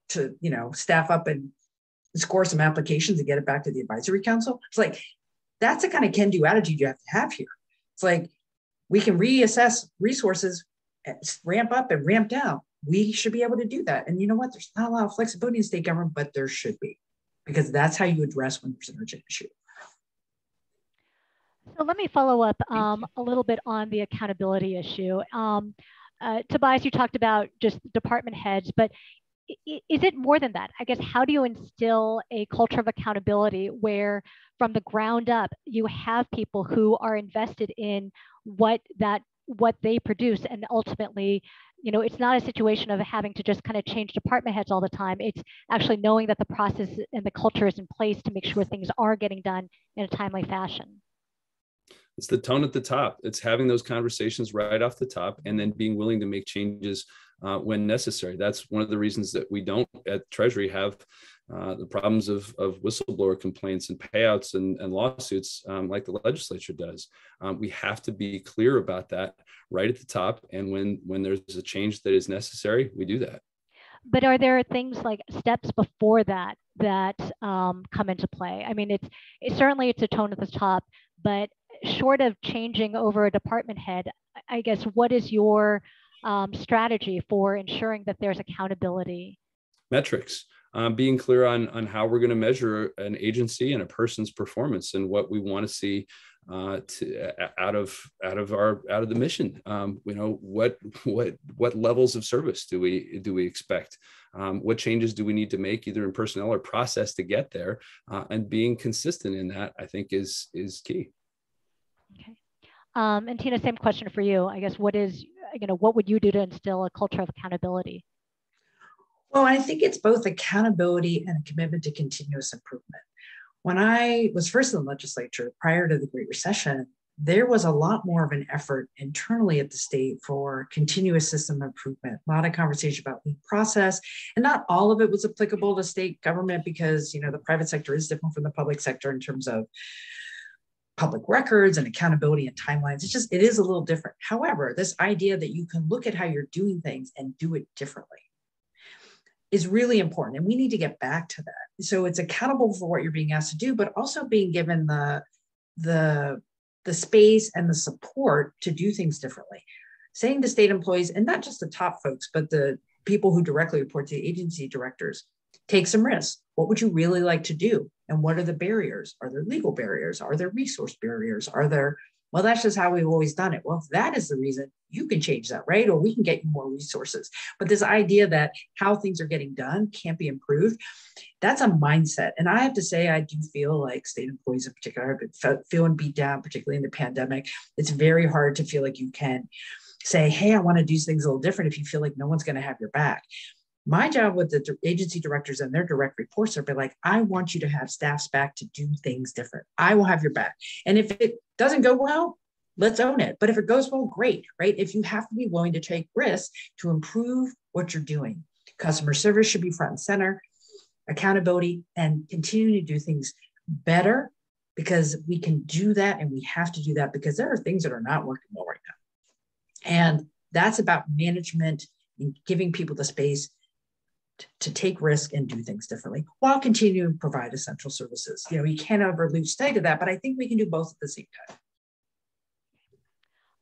Speaker 2: to staff up and score some applications and get it back to the advisory council. It's like, that's the kind of can-do attitude you have to have here. It's like, we can reassess resources, ramp up and ramp down. We should be able to do that. And you know what? There's not a lot of flexibility in state government, but there should be, because that's how you address when there's an urgent issue.
Speaker 1: So let me follow up a little bit on the accountability issue. Tobias, you talked about just department heads, but is it more than that? I guess, how do you instill a culture of accountability where from the ground up, you have people who are invested in what they produce, and ultimately, it's not a situation of having to just kind of change department heads all the time. It's actually knowing that the process and the culture is in place to make sure things are getting done in a timely fashion.
Speaker 3: It's the tone at the top. It's having those conversations right off the top and then being willing to make changes when necessary. That's one of the reasons that we don't at Treasury have the problems of whistleblower complaints and payouts and lawsuits like the legislature does. We have to be clear about that right at the top. And when there's a change that is necessary, we do that.
Speaker 1: But are there things like steps before that come into play? I mean, it's certainly a tone at the top, but short of changing over a department head, I guess, what is your strategy for ensuring that there's accountability?
Speaker 3: Metrics, being clear on how we're going to measure an agency and a person's performance and what we want to see out of the mission. What levels of service do we expect? What changes do we need to make either in personnel or process to get there? And being consistent in that, I think, is key.
Speaker 1: Okay. And Tina, same question for you. I guess, what would you do to instill a culture of accountability?
Speaker 2: Well, I think it's both accountability and a commitment to continuous improvement. When I was first in the legislature prior to the Great Recession, there was a lot more of an effort internally at the state for continuous system improvement, a lot of conversation about lean process, and not all of it was applicable to state government because, the private sector is different from the public sector in terms of public records and accountability and timelines. It is a little different. However, this idea that you can look at how you're doing things and do it differently is really important. And we need to get back to that. So it's accountable for what you're being asked to do, but also being given the space and the support to do things differently. Saying to state employees, and not just the top folks, but the people who directly report to the agency directors, take some risks. What would you really like to do? And what are the barriers? Are there legal barriers? Are there resource barriers? Well, that's just how we've always done it. Well, if that is the reason, you can change that, right? Or we can get you more resources. But this idea that how things are getting done can't be improved, that's a mindset. And I have to say, I do feel like state employees in particular have been feeling beat down, particularly in the pandemic. It's very hard to feel like you can say, hey, I want to do things a little different if you feel like no one's going to have your back. My job with the agency directors and their direct reports are be like, I want you to have staffs back to do things different. I will have your back. And if it doesn't go well, let's own it. But if it goes well, great, right? If you have to be willing to take risks to improve what you're doing, customer service should be front and center, accountability, and continuing to do things better, because we can do that, and we have to do that because there are things that are not working well right now. And that's about management and giving people the space to take risk and do things differently while continuing to provide essential services. You can't ever lose sight of that, but I think we can do both at the same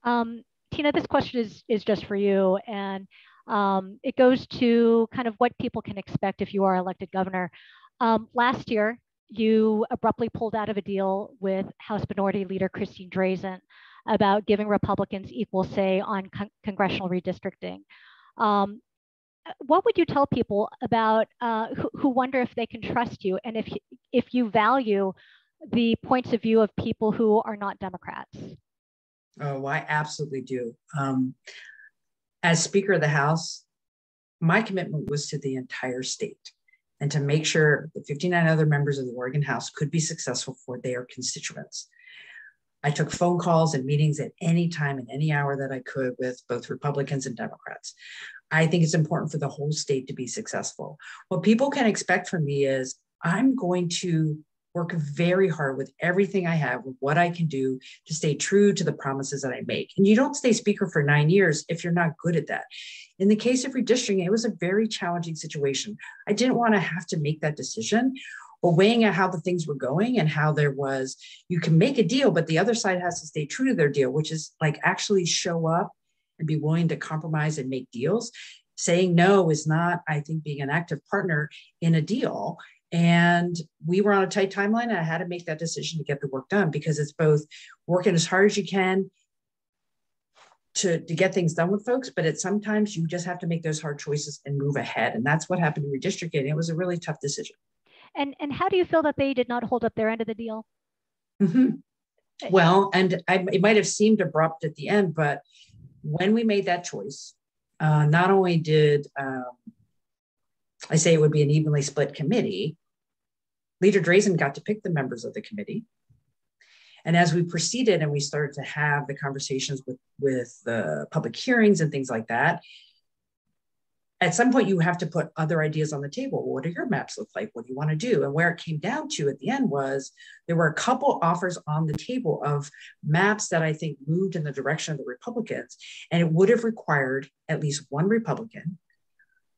Speaker 2: time.
Speaker 1: Tina, this question is just for you, and it goes to kind of what people can expect if you are elected governor. Last year, you abruptly pulled out of a deal with House Minority Leader Christine Drazen about giving Republicans equal say on congressional redistricting. What would you tell people about who wonder if they can trust you, and if you value the points of view of people who are not Democrats?
Speaker 2: Oh, I absolutely do. As Speaker of the House, my commitment was to the entire state and to make sure the 59 other members of the Oregon House could be successful for their constituents. I took phone calls and meetings at any time and any hour that I could with both Republicans and Democrats. I think it's important for the whole state to be successful. What people can expect from me is I'm going to work very hard with everything I have, with what I can do to stay true to the promises that I make. And you don't stay Speaker for 9 years if you're not good at that. In the case of redistricting, it was a very challenging situation. I didn't want to have to make that decision, but weighing out how the things were going and how you can make a deal, but the other side has to stay true to their deal, which is like actually show up and be willing to compromise and make deals. Saying no is not, I think, being an active partner in a deal. And we were on a tight timeline, and I had to make that decision to get the work done, because it's both working as hard as you can to get things done with folks, but sometimes you just have to make those hard choices and move ahead. And that's what happened in redistricting. It was a really tough decision.
Speaker 1: And how do you feel that they did not hold up their end of the deal?
Speaker 2: Mm-hmm. Well, and it might have seemed abrupt at the end, but when we made that choice, not only did I say it would be an evenly split committee, Leader Drazen got to pick the members of the committee. And as we proceeded and we started to have the conversations with the public hearings and things like that, at some point you have to put other ideas on the table. Well, what do your maps look like? What do you want to do? And where it came down to at the end was there were a couple offers on the table of maps that I think moved in the direction of the Republicans. And it would have required at least one Republican,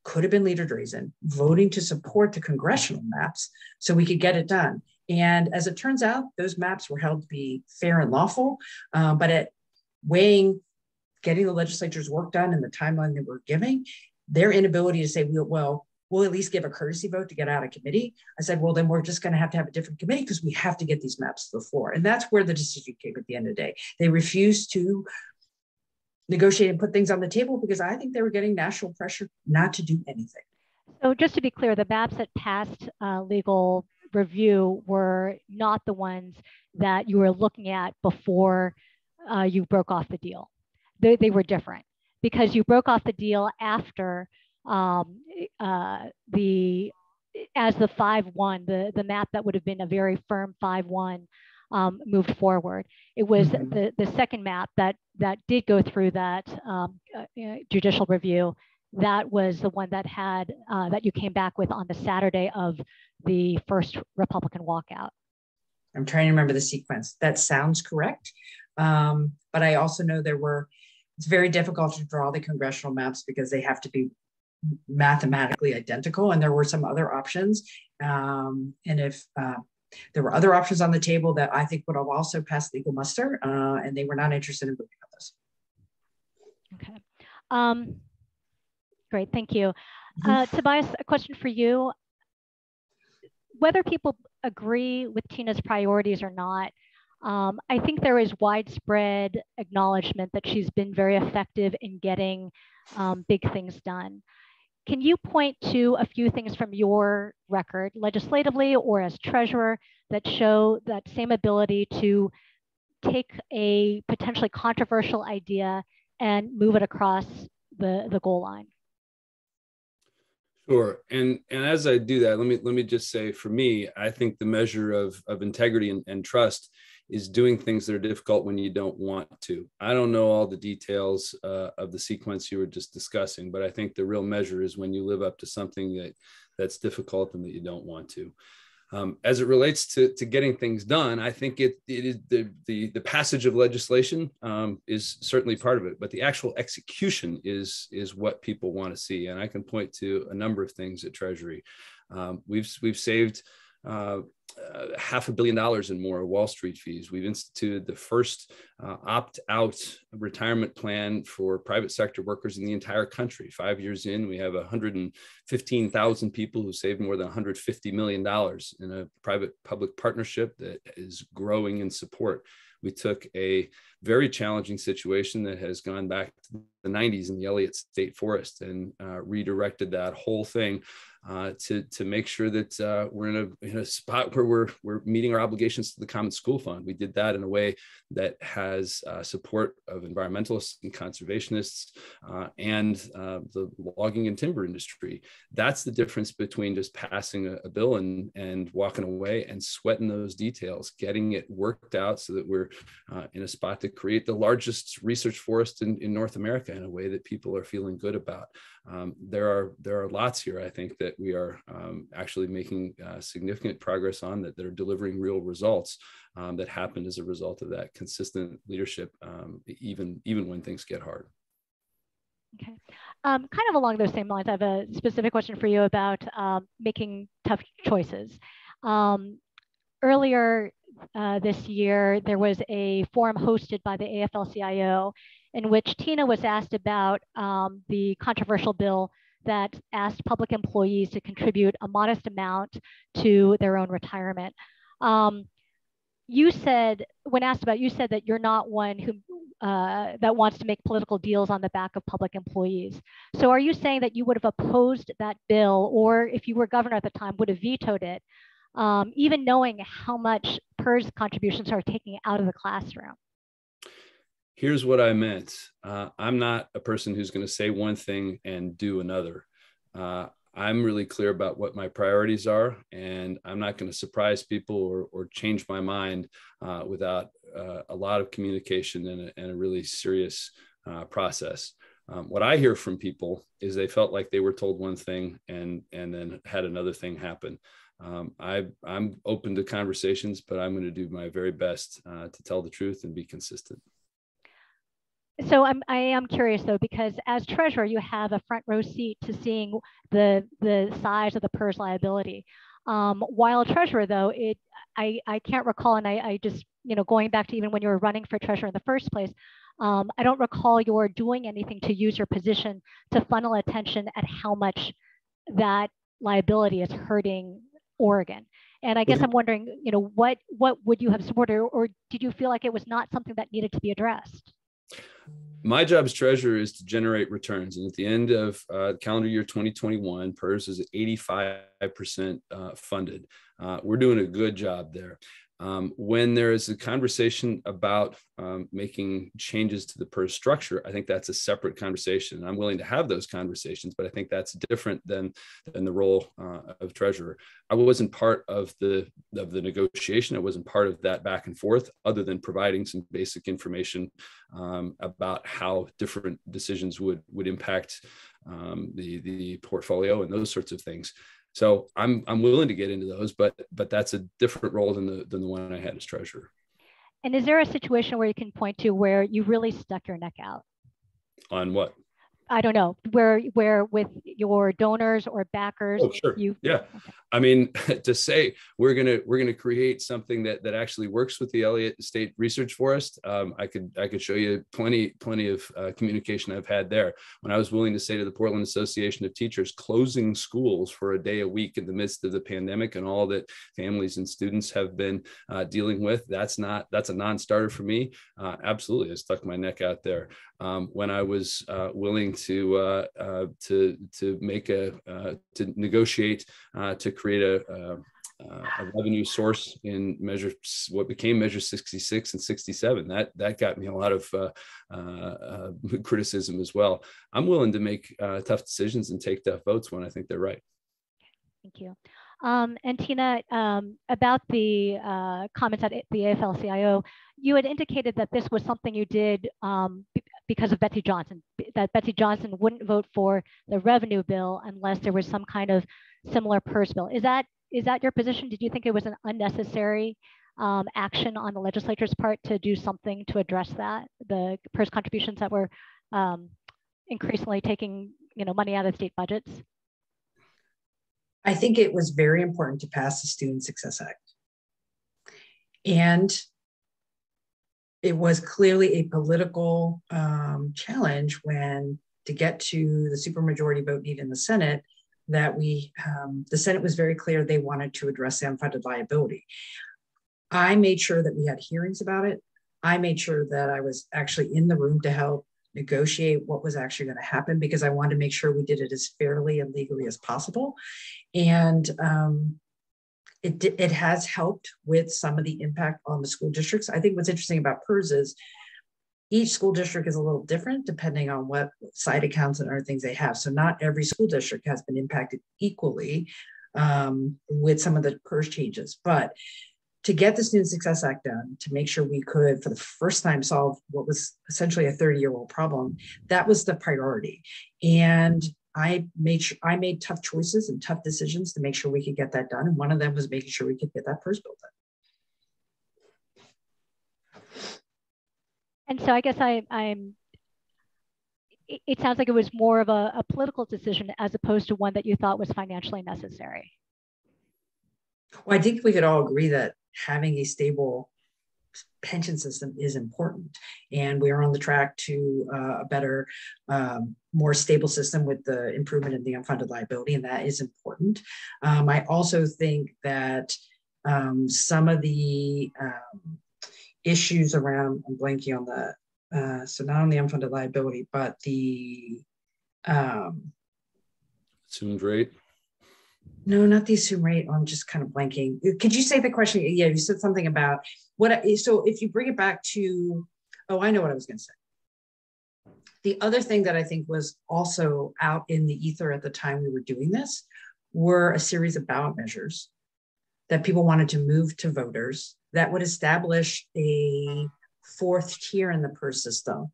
Speaker 2: could have been Leader Drazen, voting to support the congressional maps so we could get it done. And as it turns out, those maps were held to be fair and lawful, but at weighing, getting the legislature's work done in the timeline that we're giving, their inability to say, we'll at least give a courtesy vote to get out of committee. I said, well, then we're just going to have a different committee because we have to get these maps to the floor. And that's where the decision came at the end of the day. They refused to negotiate and put things on the table because I think they were getting national pressure not to do anything.
Speaker 1: So just to be clear, the maps that passed legal review were not the ones that you were looking at before you broke off the deal. They were different because you broke off the deal after as the 5-1, the map that would have been a very firm 5-1 moved forward. It was the second map that did go through that judicial review. That was the one that had that you came back with on the Saturday of the first Republican walkout.
Speaker 2: I'm trying to remember the sequence. That sounds correct. But I also know it's very difficult to draw the congressional maps because they have to be mathematically identical. And there were some other options. And if there were other options on the table that I think would have also passed legal muster, and they were not interested in moving on those.
Speaker 1: Okay. Great, thank you. Tobias, a question for you. Whether people agree with Tina's priorities or not, I think there is widespread acknowledgement that she's been very effective in getting big things done. Can you point to a few things from your record, legislatively or as treasurer, that show that same ability to take a potentially controversial idea and move it across the goal line?
Speaker 3: Sure, and as I do that, let me just say, for me, I think the measure of integrity and trust is doing things that are difficult when you don't want to. I don't know all the details of the sequence you were just discussing, but I think the real measure is when you live up to something that's difficult and that you don't want to. As it relates to getting things done, I think it is the passage of legislation is certainly part of it, but the actual execution is what people want to see. And I can point to a number of things at Treasury. We've saved $500 million and more Wall Street fees. We've instituted the first opt-out retirement plan for private sector workers in the entire country. 5 years in, we have 115,000 people who saved more than $150 million in a private-public partnership that is growing in support. We took a very challenging situation that has gone back to the 90s in the Elliott State Forest and redirected that whole thing to make sure that we're in a spot where we're meeting our obligations to the Common School Fund. We did that in a way that has support of environmentalists and conservationists and the logging and timber industry. That's the difference between just passing a bill and walking away and sweating those details, getting it worked out so that we're in a spot to create the largest research forest in North America in a way that people are feeling good about. There are lots here, I think, that we are actually making significant progress on that are delivering real results that happened as a result of that consistent leadership, even when things get hard.
Speaker 1: Okay. Kind of along those same lines, I have a specific question for you about making tough choices. Earlier this year, there was a forum hosted by the AFL-CIO in which Tina was asked about the controversial bill that asked public employees to contribute a modest amount to their own retirement. You said, when asked about, you said that you're not one who that wants to make political deals on the back of public employees. So are you saying that you would have opposed that bill, or if you were governor at the time, would have vetoed it, even knowing how much PERS contributions are taking out of the classroom?
Speaker 3: Here's what I meant. I'm not a person who's going to say one thing and do another. I'm really clear about what my priorities are, and I'm not going to surprise people or change my mind without a lot of communication and a really serious process. What I hear from people is they felt like they were told one thing and then had another thing happen. I'm open to conversations, but I'm going to do my very best to tell the truth and be consistent.
Speaker 1: So I am curious though, because as treasurer, you have a front row seat to seeing the size of the PERS liability. While treasurer though, I can't recall, and I just, going back to even when you were running for treasurer in the first place, I don't recall your doing anything to use your position to funnel attention at how much that liability is hurting Oregon. And I guess I'm wondering, what would you have supported, or did you feel like it was not something that needed to be addressed?
Speaker 3: My job as treasurer is to generate returns. And at the end of calendar year 2021, PERS is 85% funded. We're doing a good job there. When there is a conversation about making changes to the PERS structure, I think that's a separate conversation. I'm willing to have those conversations, but I think that's different than the role of treasurer. I wasn't part of the negotiation. I wasn't part of that back and forth, other than providing some basic information about how different decisions would impact the portfolio and those sorts of things. So I'm willing to get into those, but that's a different role than the one I had as treasurer.
Speaker 1: And is there a situation where you can point to where you really stuck your neck out?
Speaker 3: On what?
Speaker 1: I don't know, where with your donors or backers?
Speaker 3: Oh, sure. Yeah. Okay. I mean, to say we're gonna create something that actually works with the Elliott State Research Forest, I could show you plenty of communication I've had there. When I was willing to say to the Portland Association of Teachers, closing schools for a day a week in the midst of the pandemic and all that families and students have been dealing with, that's a non-starter for me. Absolutely, I stuck my neck out there. When I was willing to negotiate to create a revenue source in what became Measure 66 and 67, that got me a lot of criticism as well. I'm willing to make tough decisions and take tough votes when I think they're right.
Speaker 1: Thank you. And Tina, about the comments at the AFL-CIO, you had indicated that this was something you did because of Betsy Johnson, that Betsy Johnson wouldn't vote for the revenue bill unless there was some kind of similar PERS bill. Is that is that your position? Did you think it was an unnecessary action on the legislature's part to do something to address that, the PERS contributions that were increasingly taking money out of state budgets?
Speaker 2: I think it was very important to pass the Student Success Act. And it was clearly a political challenge when, to get to the supermajority vote needed in the Senate, that the Senate was very clear they wanted to address the unfunded liability. I made sure that we had hearings about it. I made sure that I was actually in the room to help negotiate what was actually going to happen, because I wanted to make sure we did it as fairly and legally as possible. And it has helped with some of the impact on the school districts. I think what's interesting about PERS is each school district is a little different depending on what side accounts and other things they have. So not every school district has been impacted equally with some of the PERS changes. But to get the Student Success Act done, to make sure we could, for the first time, solve what was essentially a 30-year-old problem, that was the priority. And I made tough choices and tough decisions to make sure we could get that done. And one of them was making sure we could get that PERS bill done.
Speaker 1: And so I guess it sounds like it was more of a political decision as opposed to one that you thought was financially necessary.
Speaker 2: Well, I think we could all agree that having a stable pension system is important. And we are on the track to a better, more stable system with the improvement in the unfunded liability, and that is important. I also think that some of the issues around, I'm blanking on the, so not on the unfunded liability, but the
Speaker 3: assumed rate.
Speaker 2: No, not the assumed rate. I'm just kind of blanking. Could you say the question? Yeah, you said something about what. So if you bring it back to, oh, I know what I was going to say. The other thing that I think was also out in the ether at the time we were doing this were a series of ballot measures that people wanted to move to voters that would establish a fourth tier in the PERS system,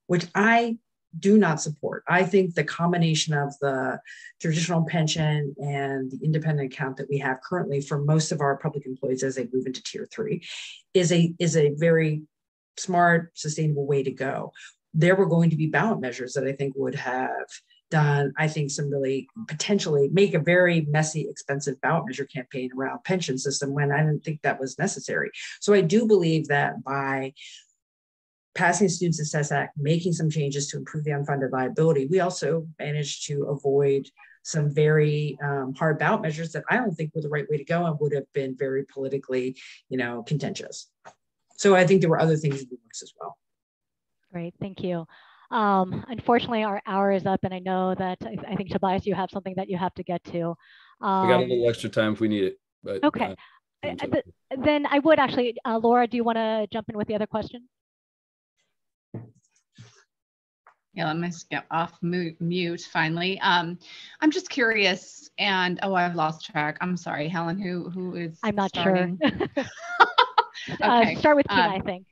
Speaker 2: which I do not support. I think the combination of the traditional pension and the independent account that we have currently for most of our public employees as they move into tier 3 is a very smart, sustainable way to go. There were going to be ballot measures that I think would have done, I think, some really potentially make a very messy, expensive ballot measure campaign around pension system when I didn't think that was necessary. So I do believe that by passing the Student Success Act, making some changes to improve the unfunded liability, we also managed to avoid some very hard ballot measures that I don't think were the right way to go and would have been very politically, contentious. So I think there were other things in the works as well.
Speaker 1: Great, thank you. Unfortunately, our hour is up, and I know that I think, Tobias, you have something that you have to get to.
Speaker 3: We got a little extra time if we need it. But,
Speaker 1: okay. Then I would actually, Laura, do you want to jump in with the other question?
Speaker 5: Yeah, let me get off mute finally. I'm just curious, and I've lost track. I'm sorry, Helen. Who is?
Speaker 1: I'm not
Speaker 5: starting?
Speaker 1: sure.
Speaker 5: Okay.
Speaker 1: Start with Tina, I think.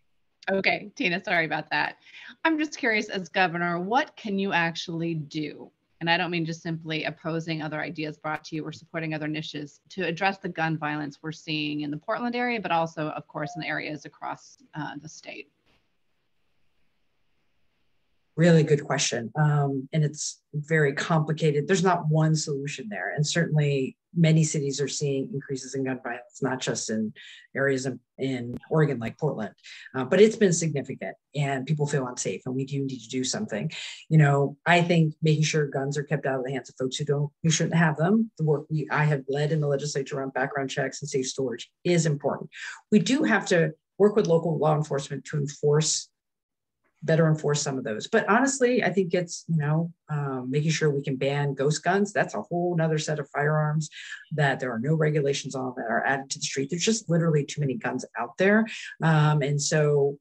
Speaker 5: Okay, Tina, sorry about that. I'm just curious, as governor, what can you actually do? And I don't mean just simply opposing other ideas brought to you or supporting other niches to address the gun violence we're seeing in the Portland area, but also, of course, in areas across the state.
Speaker 2: Really good question. And it's very complicated. There's not one solution there. And certainly many cities are seeing increases in gun violence, not just in areas in Oregon like Portland, but it's been significant and people feel unsafe and we do need to do something. I think making sure guns are kept out of the hands of folks who shouldn't have them. The work I have led in the legislature around background checks and safe storage is important. We do have to work with local law enforcement to better enforce some of those. But honestly, I think it's, making sure we can ban ghost guns. That's a whole nother set of firearms that there are no regulations on that are added to the street. There's just literally too many guns out there. And so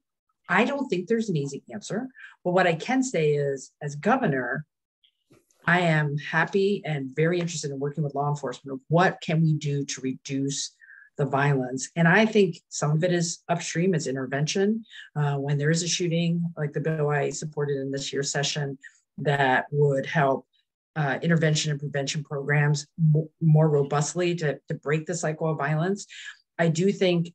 Speaker 2: I don't think there's an easy answer. But what I can say is, as governor, I am happy and very interested in working with law enforcement of what can we do to reduce the violence. And I think some of it is upstream, it's intervention. When there is a shooting, like the bill I supported in this year's session, that would help intervention and prevention programs more robustly to break the cycle of violence. I do think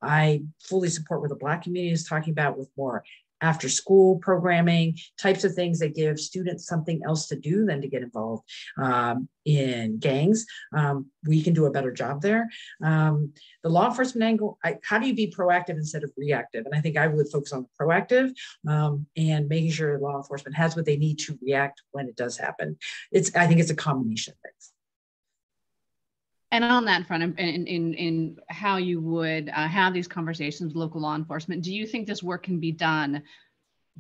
Speaker 2: I fully support what the Black community is talking about with more after school programming, types of things that give students something else to do than to get involved in gangs. We can do a better job there. The law enforcement angle, how do you be proactive instead of reactive? And I think I would focus on proactive and making sure law enforcement has what they need to react when it does happen. I think it's a combination of things.
Speaker 5: And on that front, in how you would have these conversations with local law enforcement, do you think this work can be done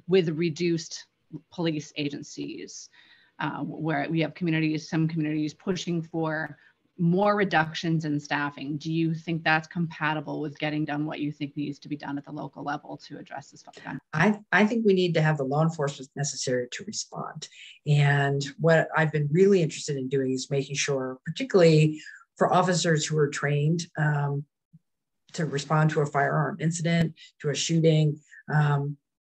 Speaker 5: with reduced police agencies, where we have some communities pushing for more reductions in staffing? Do you think that's compatible with getting done what you think needs to be done at the local level to address this phenomenon?
Speaker 2: I think we need to have the law enforcement necessary to respond. And what I've been really interested in doing is making sure, particularly for officers who are trained to respond to a firearm incident, to a shooting,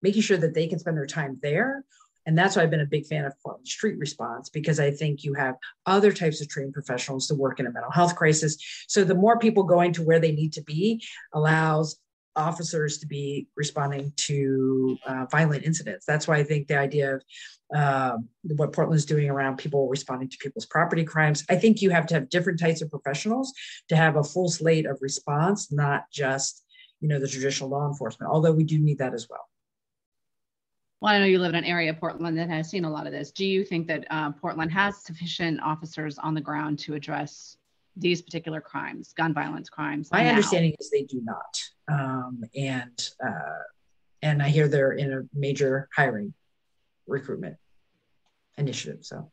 Speaker 2: making sure that they can spend their time there. And that's why I've been a big fan of Portland Street Response, because I think you have other types of trained professionals to work in a mental health crisis. So the more people going to where they need to be allows officers to be responding to violent incidents. That's why I think the idea of what Portland's doing around people responding to people's property crimes, I think you have to have different types of professionals to have a full slate of response, not just, the traditional law enforcement, although we do need that as well.
Speaker 5: Well, I know you live in an area of Portland that has seen a lot of this. Do you think that Portland has sufficient officers on the ground to address these particular crimes, gun violence crimes?
Speaker 2: My understanding is they do not. And I hear they're in a major hiring recruitment initiative. So.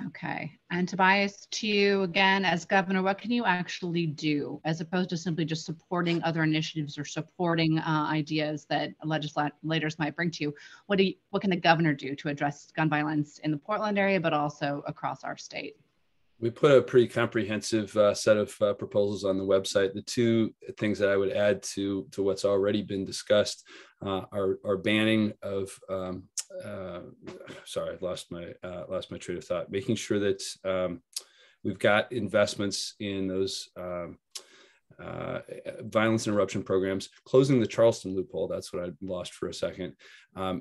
Speaker 5: Okay. And Tobias, to you again, as governor, what can you actually do as opposed to simply just supporting other initiatives or supporting ideas that legislators might bring to you? What can the governor do to address gun violence in the Portland area, but also across our state?
Speaker 3: We put a pretty comprehensive set of proposals on the website. The two things that I would add to what's already been discussed are banning of sorry, I lost my train of thought. Making sure that we've got investments in those violence interruption programs, closing the Charleston loophole. That's what I lost for a second.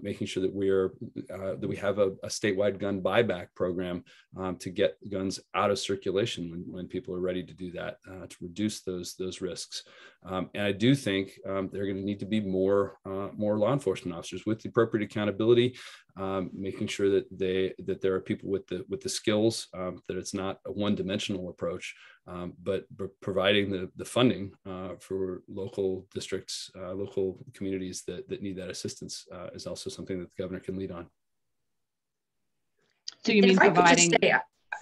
Speaker 3: Making sure that we have a statewide gun buyback program to get guns out of circulation when people are ready to do that, to reduce those risks. And I do think there are going to need to be more law enforcement officers with the appropriate accountability, making sure that there are people with the skills, that it's not a one-dimensional approach, but providing the funding for local districts, local communities that need that assistance is also something that the governor can lead on.
Speaker 5: So you mean providing?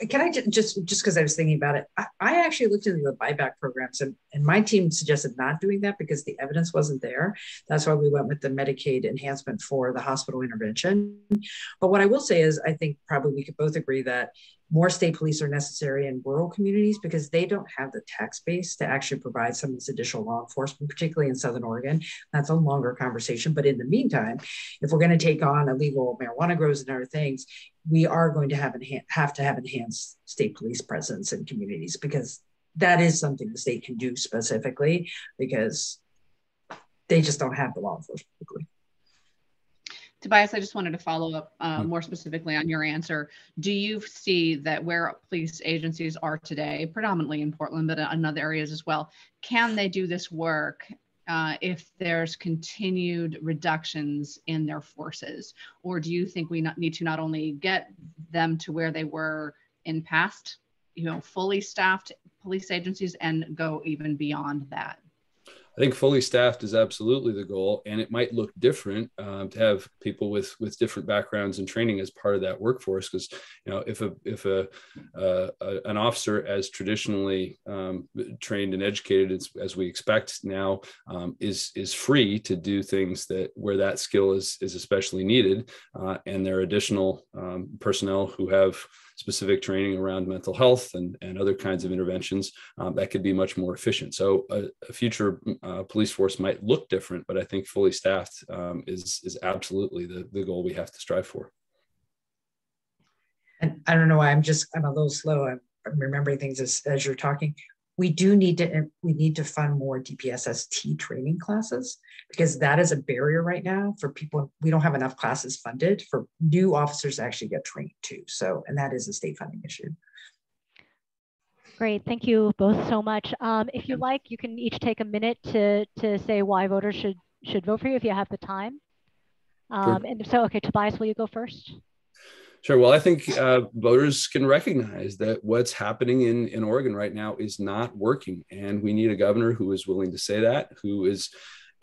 Speaker 2: Can I just because I was thinking about it, I actually looked into the buyback programs and my team suggested not doing that because the evidence wasn't there. That's why we went with the Medicaid enhancement for the hospital intervention. But what I will say is I think probably we could both agree that more state police are necessary in rural communities because they don't have the tax base to actually provide some of this additional law enforcement, particularly in Southern Oregon. That's a longer conversation. But in the meantime, if we're going to take on illegal marijuana grows and other things, we are going to have to have enhanced state police presence in communities because that is something the state can do specifically because they just don't have the law enforcement quickly.
Speaker 5: Tobias, I just wanted to follow up more specifically on your answer. Do you see that where police agencies are today, predominantly in Portland, but in other areas as well, can they do this work if there's continued reductions in their forces? Or do you think we need to not only get them to where they were in past, fully staffed police agencies and go even beyond that?
Speaker 3: I think fully staffed is absolutely the goal, and it might look different to have people with different backgrounds and training as part of that workforce. Because if an officer as traditionally trained and educated as we expect now is free to do things where that skill is especially needed, and there are additional personnel who have specific training around mental health and other kinds of interventions, that could be much more efficient. So a future police force might look different, but I think fully staffed is absolutely the goal we have to strive for.
Speaker 2: and I don't know why I'm a little slow. I'm remembering things as you're talking. We need to fund more DPSST training classes, because that is a barrier right now for people. We don't have enough classes funded for new officers to actually get trained too. So, and that is a state funding issue.
Speaker 1: Great, thank you both so much. If you like, you can each take a minute to say why voters should vote for you if you have the time.
Speaker 3: Sure.
Speaker 1: And so, okay, Tobias, will you go first?
Speaker 3: Sure. Well, I think voters can recognize that what's happening in Oregon right now is not working. And we need a governor who is willing to say that, who is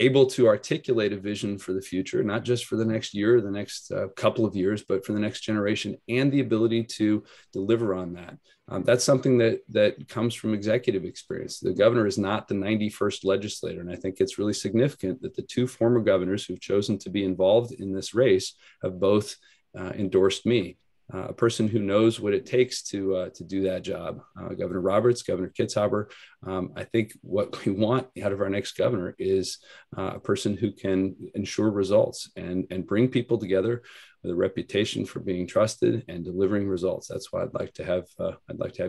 Speaker 3: able to articulate a vision for the future, not just for the next year, the next couple of years, but for the next generation, and the ability to deliver on that. That's something that comes from executive experience. The governor is not the 91st legislator. And I think it's really significant that the two former governors who've chosen to be involved in this race have both endorsed me, a person who knows what it takes to do that job. Governor Roberts, Governor Kitzhaber. I think what we want out of our next governor is a person who can ensure results and bring people together with a reputation for being trusted and delivering results. That's why I'd like to have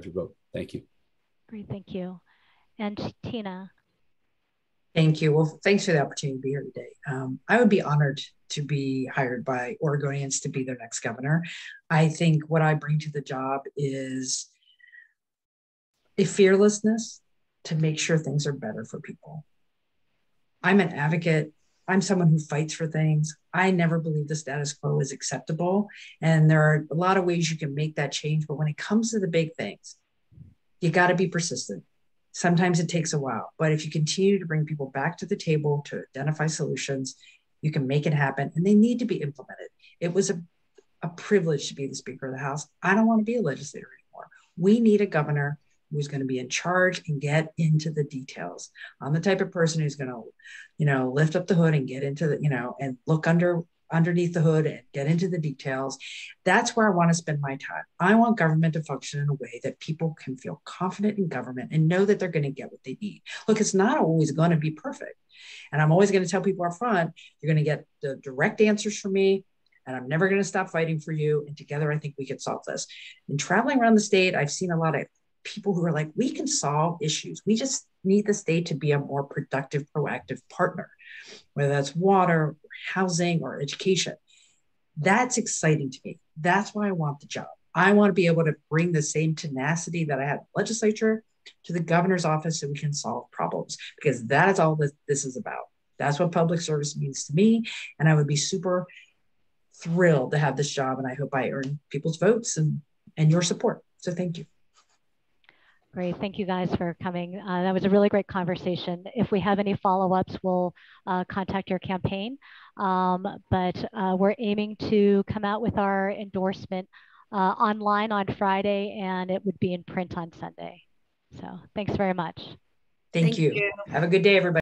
Speaker 3: your vote. Thank you.
Speaker 1: Great, thank you. And Tina.
Speaker 2: Thank you. Well, thanks for the opportunity to be here today. I would be honored to be hired by Oregonians to be their next governor. I think what I bring to the job is a fearlessness to make sure things are better for people. I'm an advocate. I'm someone who fights for things. I never believe the status quo is acceptable. And there are a lot of ways you can make that change. But when it comes to the big things, you got to be persistent. Sometimes it takes a while, but if you continue to bring people back to the table to identify solutions, you can make it happen, and they need to be implemented. It was a privilege to be the Speaker of the House. I don't want to be a legislator anymore. We need a governor who's going to be in charge and get into the details. I'm the type of person who's going to, lift up the hood and get into the, and look underneath the hood and get into the details. That's where I want to spend my time. I want government to function in a way that people can feel confident in government and know that they're going to get what they need. Look, it's not always going to be perfect. And I'm always going to tell people up front, you're going to get the direct answers from me, and I'm never going to stop fighting for you. And together, I think we can solve this. In traveling around the state, I've seen a lot of people who are like, we can solve issues. We just need the state to be a more productive, proactive partner, whether that's water, or housing, or education. That's exciting to me. That's why I want the job. I want to be able to bring the same tenacity that I had in the legislature to the governor's office so we can solve problems, because that is all this is about. That's what public service means to me. And I would be super thrilled to have this job. And I hope I earn people's votes and your support. So thank you.
Speaker 1: Great, thank you guys for coming. That was a really great conversation. If we have any follow-ups, we'll contact your campaign. But we're aiming to come out with our endorsement online on Friday, and it would be in print on Sunday. So thanks very much.
Speaker 2: Thank you. Have a good day, everybody.